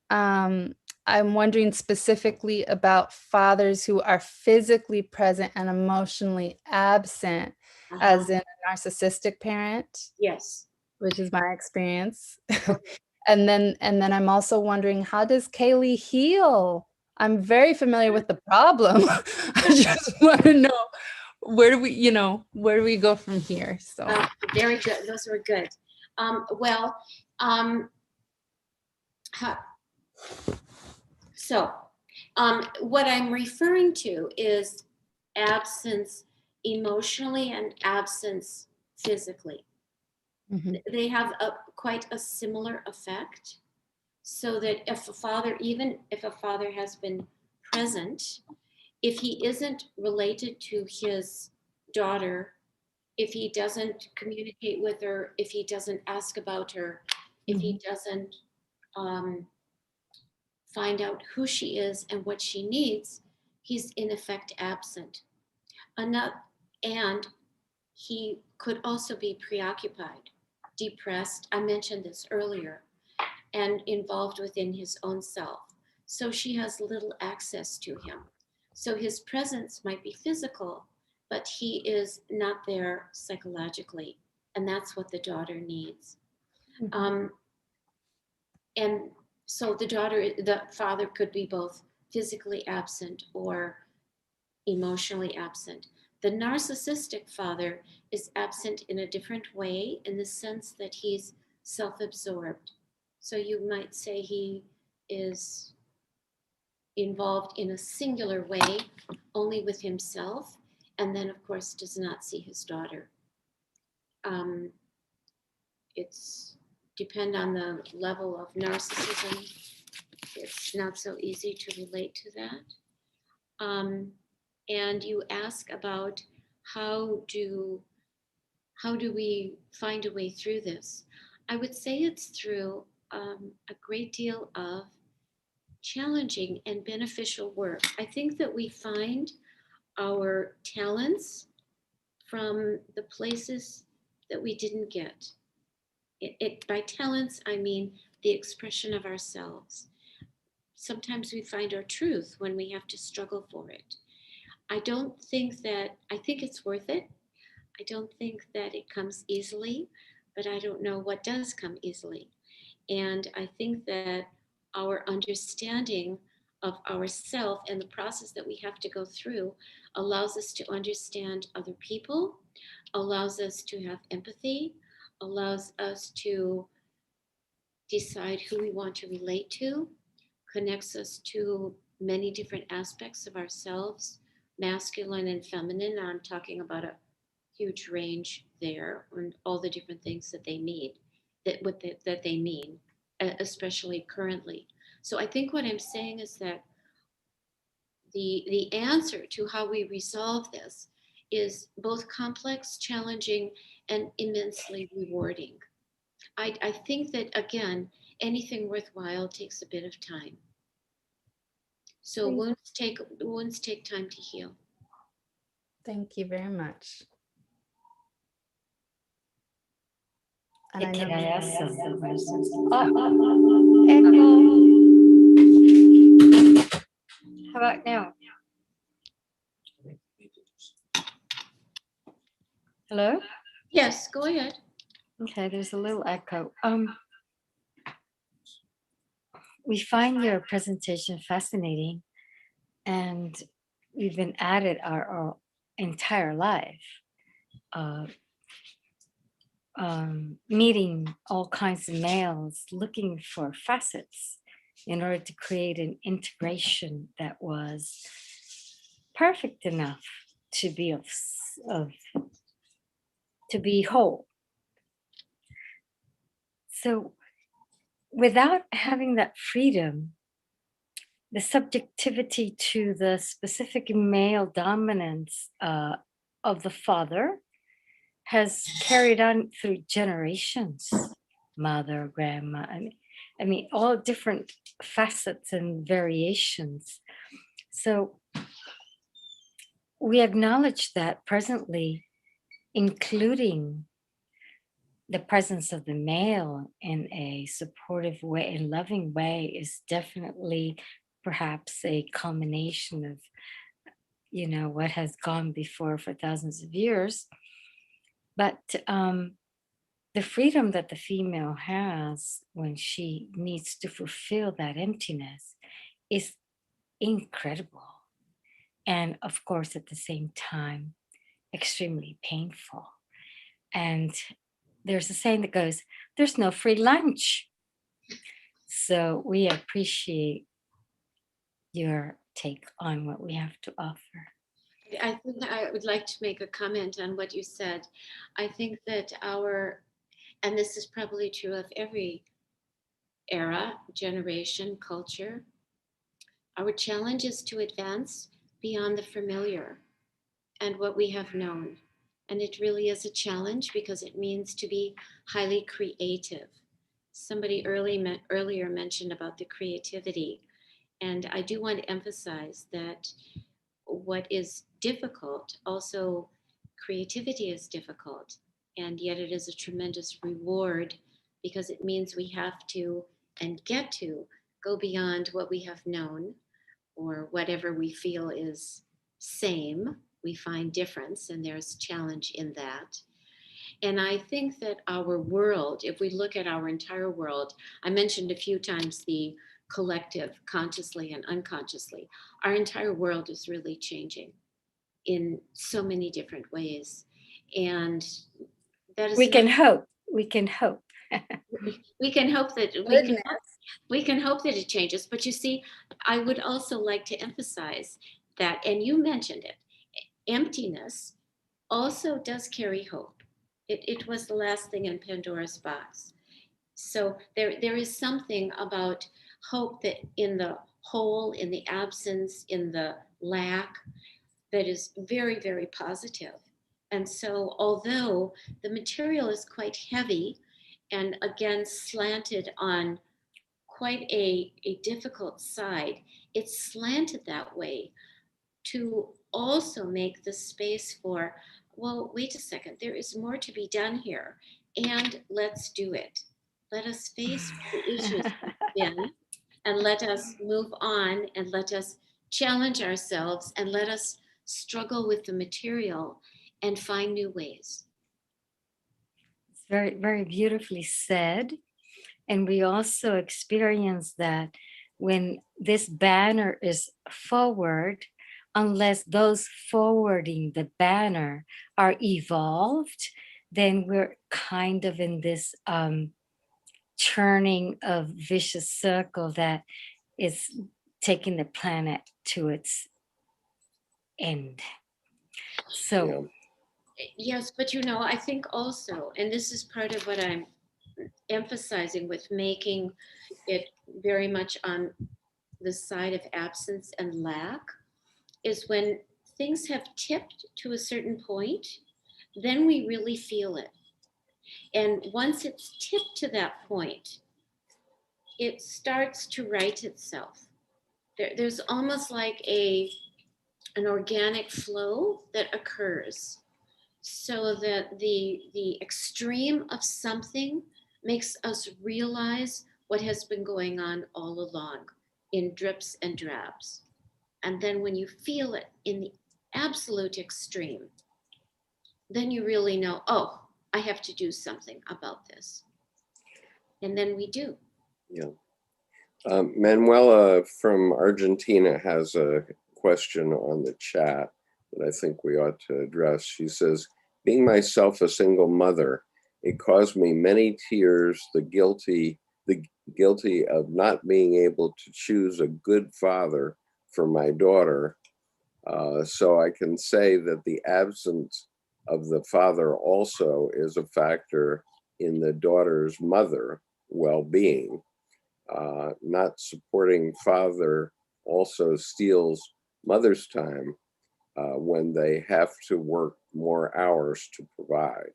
I'm wondering specifically about fathers who are physically present and emotionally absent, as in a narcissistic parent, Yes. which is my experience. And then I'm also wondering, how does Kaylee heal? I'm very familiar with the problem. I just want to know, where do we go from here? So Very good. Those were good. What I'm referring to is absence emotionally and absence physically. They have quite a similar effect. So that even if a father has been present, if he isn't related to his daughter, if he doesn't communicate with her, if he doesn't ask about her, if he doesn't find out who she is and what she needs, he's in effect absent. And he could also be preoccupied, depressed. I mentioned this earlier, and involved within his own self. So she has little access to him. So his presence might be physical, but he is not there psychologically. And that's what the daughter needs. And so the father could be both physically absent or emotionally absent. The narcissistic father is absent in a different way, in the sense that he's self-absorbed. So you might say he is involved in a singular way, only with himself, and then of course does not see his daughter. It's depend on the level of narcissism. It's not so easy to relate to that. And you ask about how do we find a way through this? I would say it's through a great deal of challenging and beneficial work. I think that we find our talents from the places that we didn't get. By talents, I mean the expression of ourselves. Sometimes we find our truth when we have to struggle for it. I think it's worth it. I don't think that it comes easily, but I don't know what does come easily. And I think that our understanding of ourself and the process that we have to go through allows us to understand other people, allows us to have empathy, allows us to decide who we want to relate to, connects us to many different aspects of ourselves, masculine and feminine. I'm talking about a huge range there, and all the different things that they need, that they mean, especially currently. So I think what I'm saying is that the answer to how we resolve this is both complex, challenging, and immensely rewarding. I think that, again, anything worthwhile takes a bit of time. So wounds take time to heal. Thank you very much. And can I ask some questions? Echo. How about now? Hello? Yes, go ahead. Okay, there's a little echo. We find your presentation fascinating, and we've been at it our entire life, meeting all kinds of males, looking for facets in order to create an integration that was perfect enough to be to be whole. So without having that freedom, the subjectivity to the specific male dominance of the father has carried on through generations, mother, grandma, I mean, all different facets and variations. So we acknowledge that presently, including the presence of the male in a supportive way and loving way is definitely perhaps a culmination of, you know, what has gone before for thousands of years. But the freedom that the female has when she needs to fulfill that emptiness is incredible. And of course, at the same time, extremely painful. And there's a saying that goes, there's no free lunch. So we appreciate your take on what we have to offer. I think I would like to make a comment on what you said. I think that and this is probably true of every era, generation, culture, our challenge is to advance beyond the familiar and what we have known. And it really is a challenge because it means to be highly creative. Somebody earlier mentioned about the creativity. And I do want to emphasize that what is difficult, also creativity is difficult. And yet it is a tremendous reward because it means we have to and get to go beyond what we have known or whatever we feel is same. We find difference and there's challenge in that. And I think that our world, if we look at our entire world, I mentioned a few times the collective, consciously and unconsciously, our entire world is really changing in so many different ways. And that is We can hope. We can hope. we can hope that we can hope that it changes. But you see, I would also like to emphasize that, and you mentioned it, emptiness also does carry hope. It was the last thing in Pandora's box. So there is something about hope that in the whole, in the absence, in the lack, that is very, very positive. And so although the material is quite heavy and again slanted on quite a difficult side, it's slanted that way to also make the space for, well, wait a second, there is more to be done here, and let's do it. Let us face the issues in, and let us move on, and let us challenge ourselves, and let us struggle with the material and find new ways. It's very, very beautifully said. And we also experience that when this banner is forward, unless those forwarding the banner are evolved, then we're kind of in this churning of vicious circle that is taking the planet to its end. So yes, but you know, I think also, and this is part of what I'm emphasizing with making it very much on the side of absence and lack, is when things have tipped to a certain point, then we really feel it. And once it's tipped to that point, it starts to right itself. There's almost like an organic flow that occurs, so that the extreme of something makes us realize what has been going on all along in drips and drabs. And then when you feel it in the absolute extreme, then you really know, oh, I have to do something about this. And then we do. Yeah. Manuela from Argentina has a question on the chat that I think we ought to address. She says, being myself a single mother, it caused me many tears, the guilty of not being able to choose a good father for my daughter. So I can say that the absence of the father also is a factor in the daughter's mother well-being. Not supporting father also steals mother's time. when they have to work more hours to provide.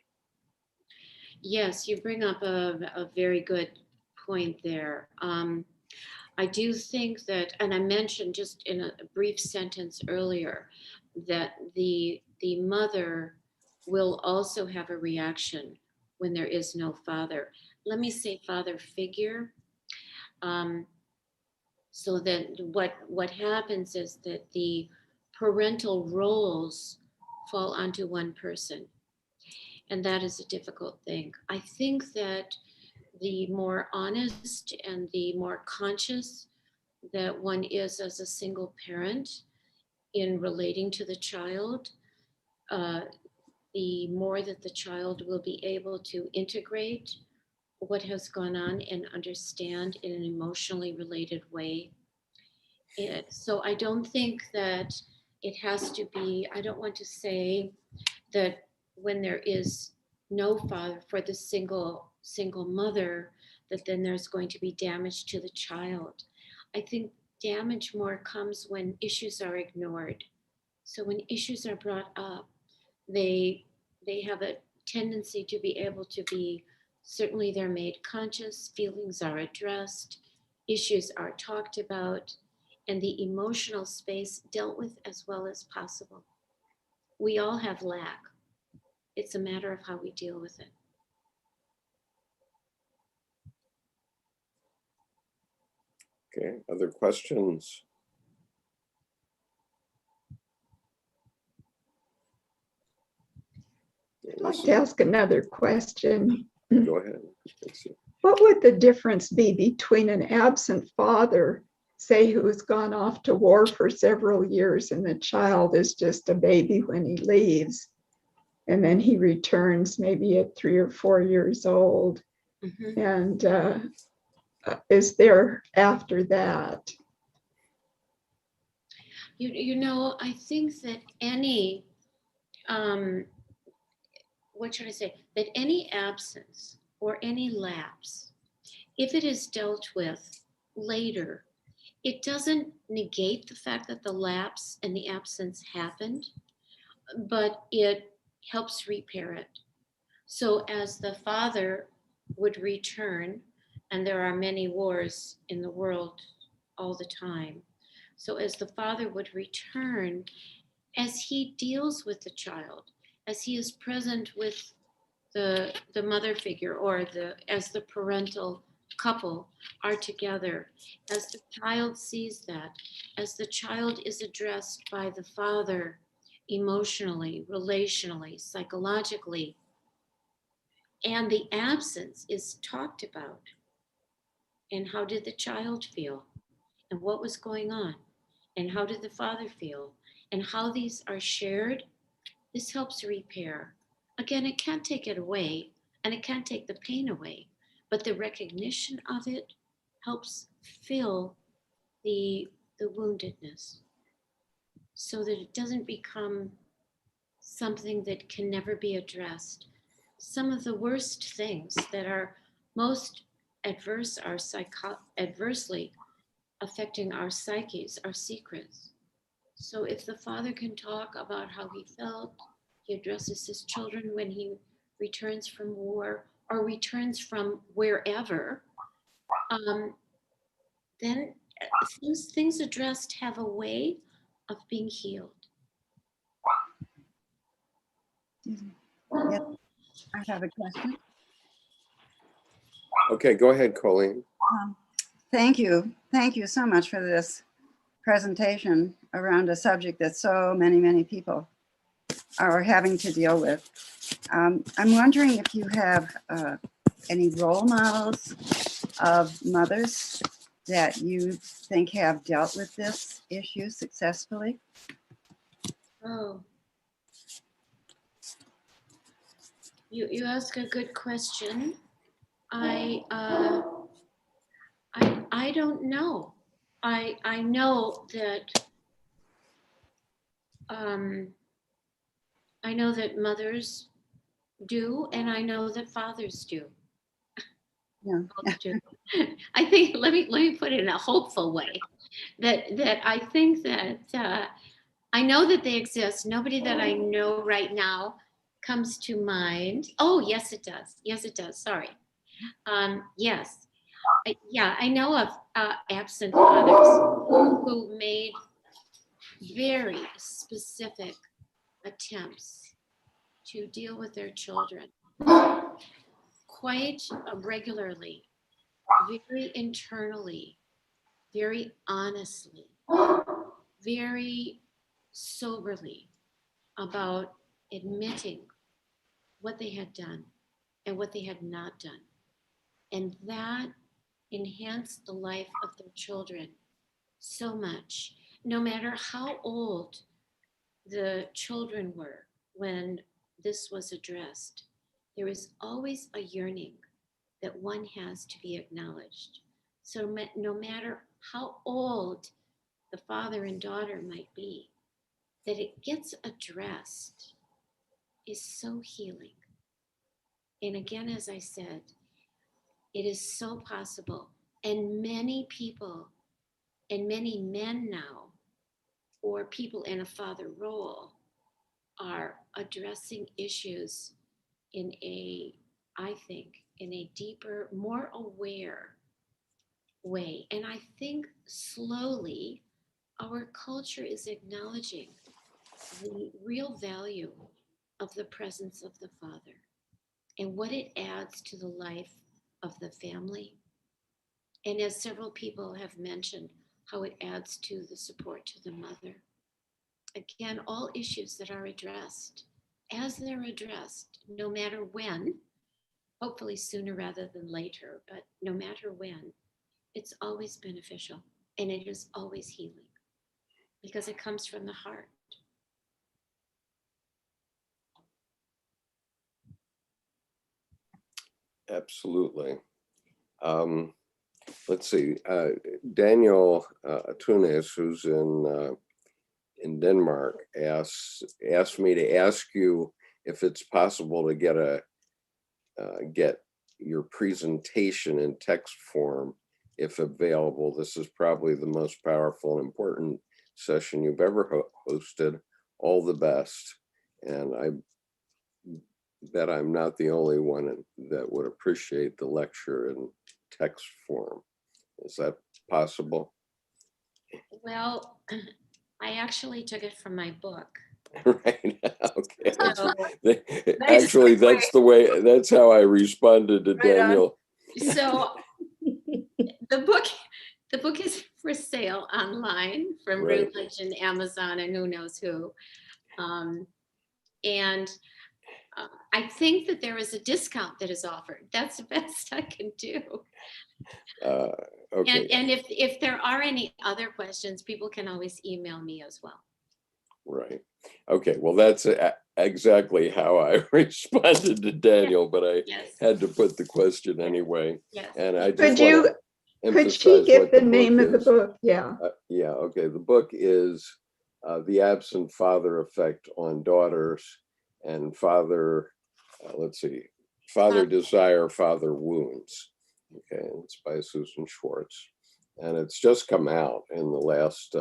Yes, you bring up a very good point there. I do think that, and I mentioned just in a brief sentence earlier, that the mother will also have a reaction when there is no father. Let me say father figure. So that what happens is that the parental roles fall onto one person. And that is a difficult thing. I think that the more honest and the more conscious that one is as a single parent in relating to the child, the more that the child will be able to integrate what has gone on and understand in an emotionally related way. So I don't think that it has to be, I don't want to say that when there is no father for the single mother, that then there's going to be damage to the child. I think damage more comes when issues are ignored. So when issues are brought up, they have a tendency to be able to be, certainly they're made conscious, feelings are addressed, issues are talked about, and the emotional space dealt with as well as possible. We all have lack. It's a matter of how we deal with it. Okay, other questions? I'd like to ask another question. Go ahead. What would the difference be between an absent father, say, who has gone off to war for several years and the child is just a baby when he leaves, and then he returns maybe at 3 or 4 years old, and is there after that? You know, I think that any, what should I say, that any absence or any lapse, if it is dealt with later, it doesn't negate the fact that the lapse and the absence happened, but it helps repair it. So as the father would return, and there are many wars in the world all the time. So as the father would return, as he deals with the child, as he is present with the mother figure, or as the parental couple are together, as the child sees that, as the child is addressed by the father emotionally, relationally, psychologically, and the absence is talked about, and how did the child feel, and what was going on, and how did the father feel, and how these are shared, this helps repair. Again, it can't take it away, and it can't take the pain away, but the recognition of it helps fill the woundedness so that it doesn't become something that can never be addressed. Some of the worst things that are most adverse are adversely affecting our psyches, our secrets. So if the father can talk about how he felt, he addresses his children when he returns from war or returns from wherever, then things addressed have a way of being healed. Yes, I have a question. Okay, go ahead, Colleen. Thank you. Thank you so much for this presentation around a subject that so many people are having to deal with. I'm wondering if you have any role models of mothers that you think have dealt with this issue successfully. Oh, you ask a good question. I don't know. I know that I know that mothers do, and I know that fathers do. Yeah. I think let me put it in a hopeful way. That I think that I know that they exist. Nobody that I know right now comes to mind. Oh, yes, it does. Yes, it does. Sorry. Yes. Yeah, I know of absent fathers who made very specific attempts to deal with their children quite regularly, very internally, very honestly, very soberly about admitting what they had done and what they had not done. And that enhanced the life of their children so much, no matter how old the children were when this was addressed. There is always a yearning that one has to be acknowledged. So no matter how old the father and daughter might be, that it gets addressed is so healing. And again, as I said, it is so possible. And many people and many men now, or people in a father role, are addressing issues in a, I think, in a deeper, more aware way. And I think slowly our culture is acknowledging the real value of the presence of the father and what it adds to the life of the family. And as several people have mentioned, how it adds to the support to the mother. Again, all issues that are addressed, as they're addressed, no matter when, hopefully sooner rather than later, but no matter when, it's always beneficial and it is always healing because it comes from the heart. Absolutely. Let's see. Daniel Tunis, who's in Denmark, asked me to ask you if it's possible to get your presentation in text form, if available. This is probably the most powerful and important session you've ever hosted. All the best. And I bet I'm not the only one that would appreciate the lecture in text form. Is that possible? Well, I actually took it from my book. Right. Okay. So, Actually, that's how I responded to Daniel. so the book is for sale online from Right. Routledge and Amazon and who knows who. And I think that there is a discount that is offered. That's the best I can do. Okay. And if there are any other questions, people can always email me as well. Right. Okay. Well, that's exactly how I responded to Daniel, but I had to put the question anyway. Yes. And I Could just she give the name of the book? Yeah. Yeah. Okay. The book is The Absent Father Effect on Daughters and Father, let's see, Father Desire, Father Wounds. Okay. It's by Susan Schwartz. And it's just come out in the last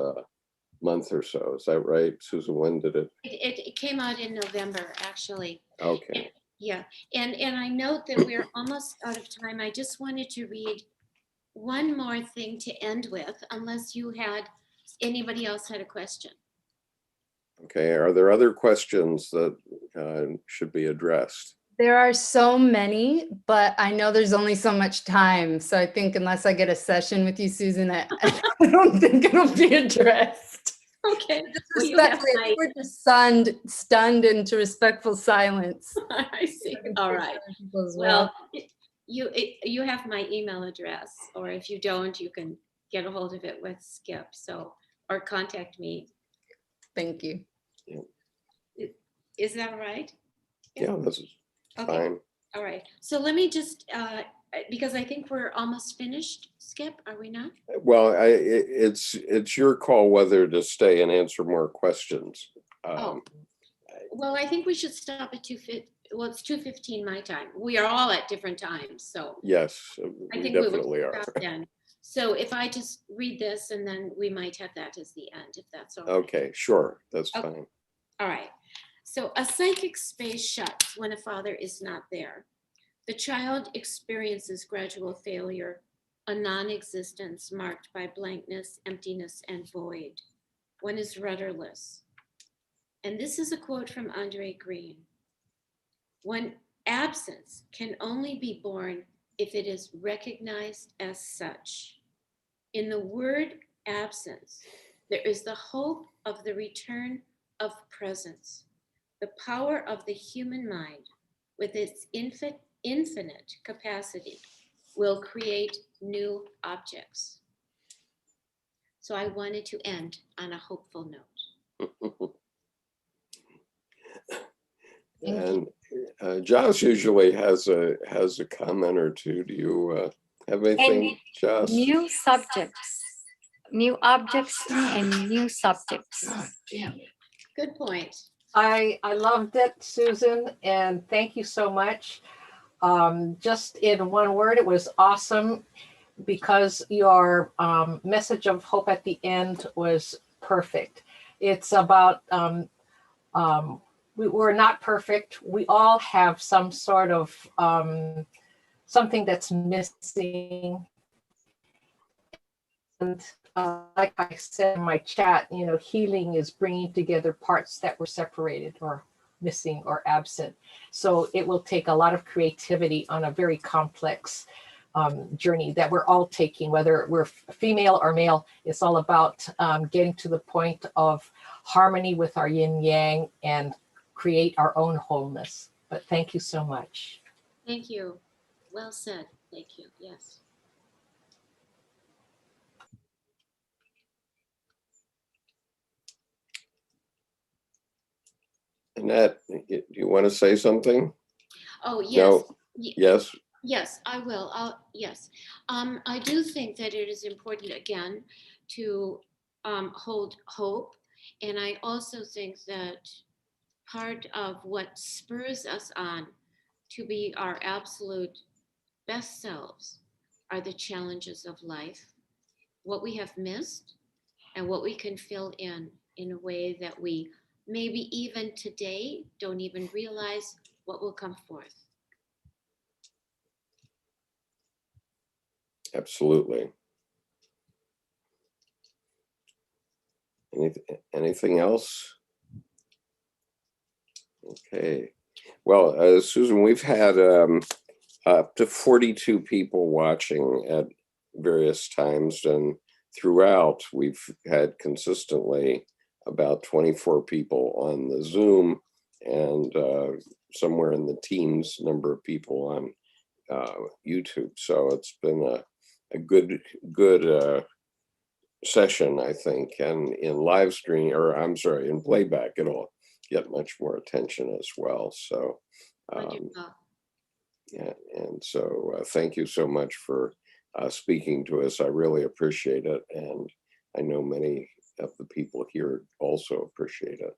month or so. Is that right, Susan? When did it? It came out in November, actually. Okay. Yeah. And I note that we're almost out of time. I just wanted to read one more thing to end with, unless anybody else had a question. Okay. Are there other questions that should be addressed? There are so many, but I know there's only so much time. So I think unless I get a session with you, Susan, I don't think it'll be addressed. Okay. Respectfully, we're just stunned into respectful silence. I see. All right. Well, you have my email address, or if you don't, you can get a hold of it with Skip. So, or contact me. Thank you. Is that right? Yeah, this is fine. All right. So let me just, because I think we're almost finished, Skip, are we not? Well, it's your call whether to stay and answer more questions. Well, I think we should stop at 2:15. Well, it's 2:15 my time. We are all at different times, so yes, I think definitely we would are. stop then. So if I just read this and then we might have that as the end, if that's all right. Okay, sure, that's Okay. fine. All right. So a psychic space shuts when a father is not there. The child experiences gradual failure, a non-existence marked by blankness, emptiness, and void. One is rudderless. And this is a quote from Andre Green. When absence can only be born if it is recognized as such. In the word absence, there is the hope of the return of presence. The power of the human mind, with its infinite capacity, will create new objects. So I wanted to end on a hopeful note. And Josh usually has a comment or two. Do you have anything, Josh? New subjects, new objects, and new subjects. Good point. I loved it, Susan, and thank you so much. Just in one word, it was awesome because your message of hope at the end was perfect. It's about we're not perfect. We all have some sort of something that's missing. And like I said in my chat, you know, healing is bringing together parts that were separated or missing or absent. So it will take a lot of creativity on a very complex journey that we're all taking, whether we're female or male. It's all about getting to the point of harmony with our yin yang and create our own wholeness. But thank you so much. Thank you. Well said. Thank you. Yes. Annette, do you want to say something? Oh, yes. No. Yes. Yes, I will. Yes. I do think that it is important, again, to hold hope. And I also think that part of what spurs us on to be our absolute best selves are the challenges of life, what we have missed, and what we can fill in a way that we maybe even today don't even realize what will come forth. Absolutely. Anything else? Okay. Well, Susan, we've had up to 42 people watching at various times, and throughout we've had consistently about 24 people on the Zoom, and somewhere in the teens number of people on YouTube. So it's been a good session, I think, and in live stream, or I'm sorry, in playback, it'll get much more attention as well. So yeah, and so thank you so much for speaking to us. I really appreciate it, and I know many of the people here also appreciate it.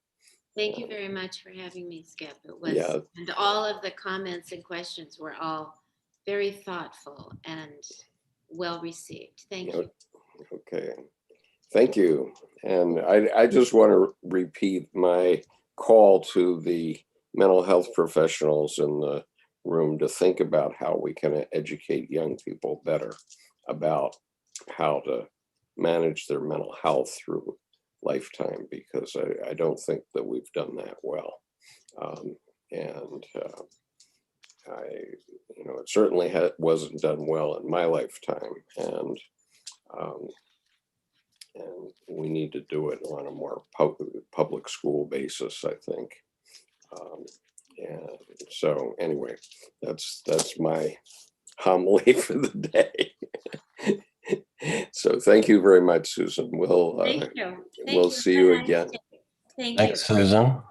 Thank you very much for having me, Skip. It was, Yeah. And all of the comments and questions were all very thoughtful and well received. Thank you. Okay, thank you. And I just want to repeat my call to the mental health professionals in the room to think about how we can educate young people better about how to manage their mental health through lifetime, because I don't think that we've done that well. It certainly wasn't done well in my lifetime, and we need to do it on a more public school basis, I think. And so anyway, that's my homily for the day. So thank you very much, Susan. We'll Thank you. We'll see you again. Thank Thanks, you. Susan.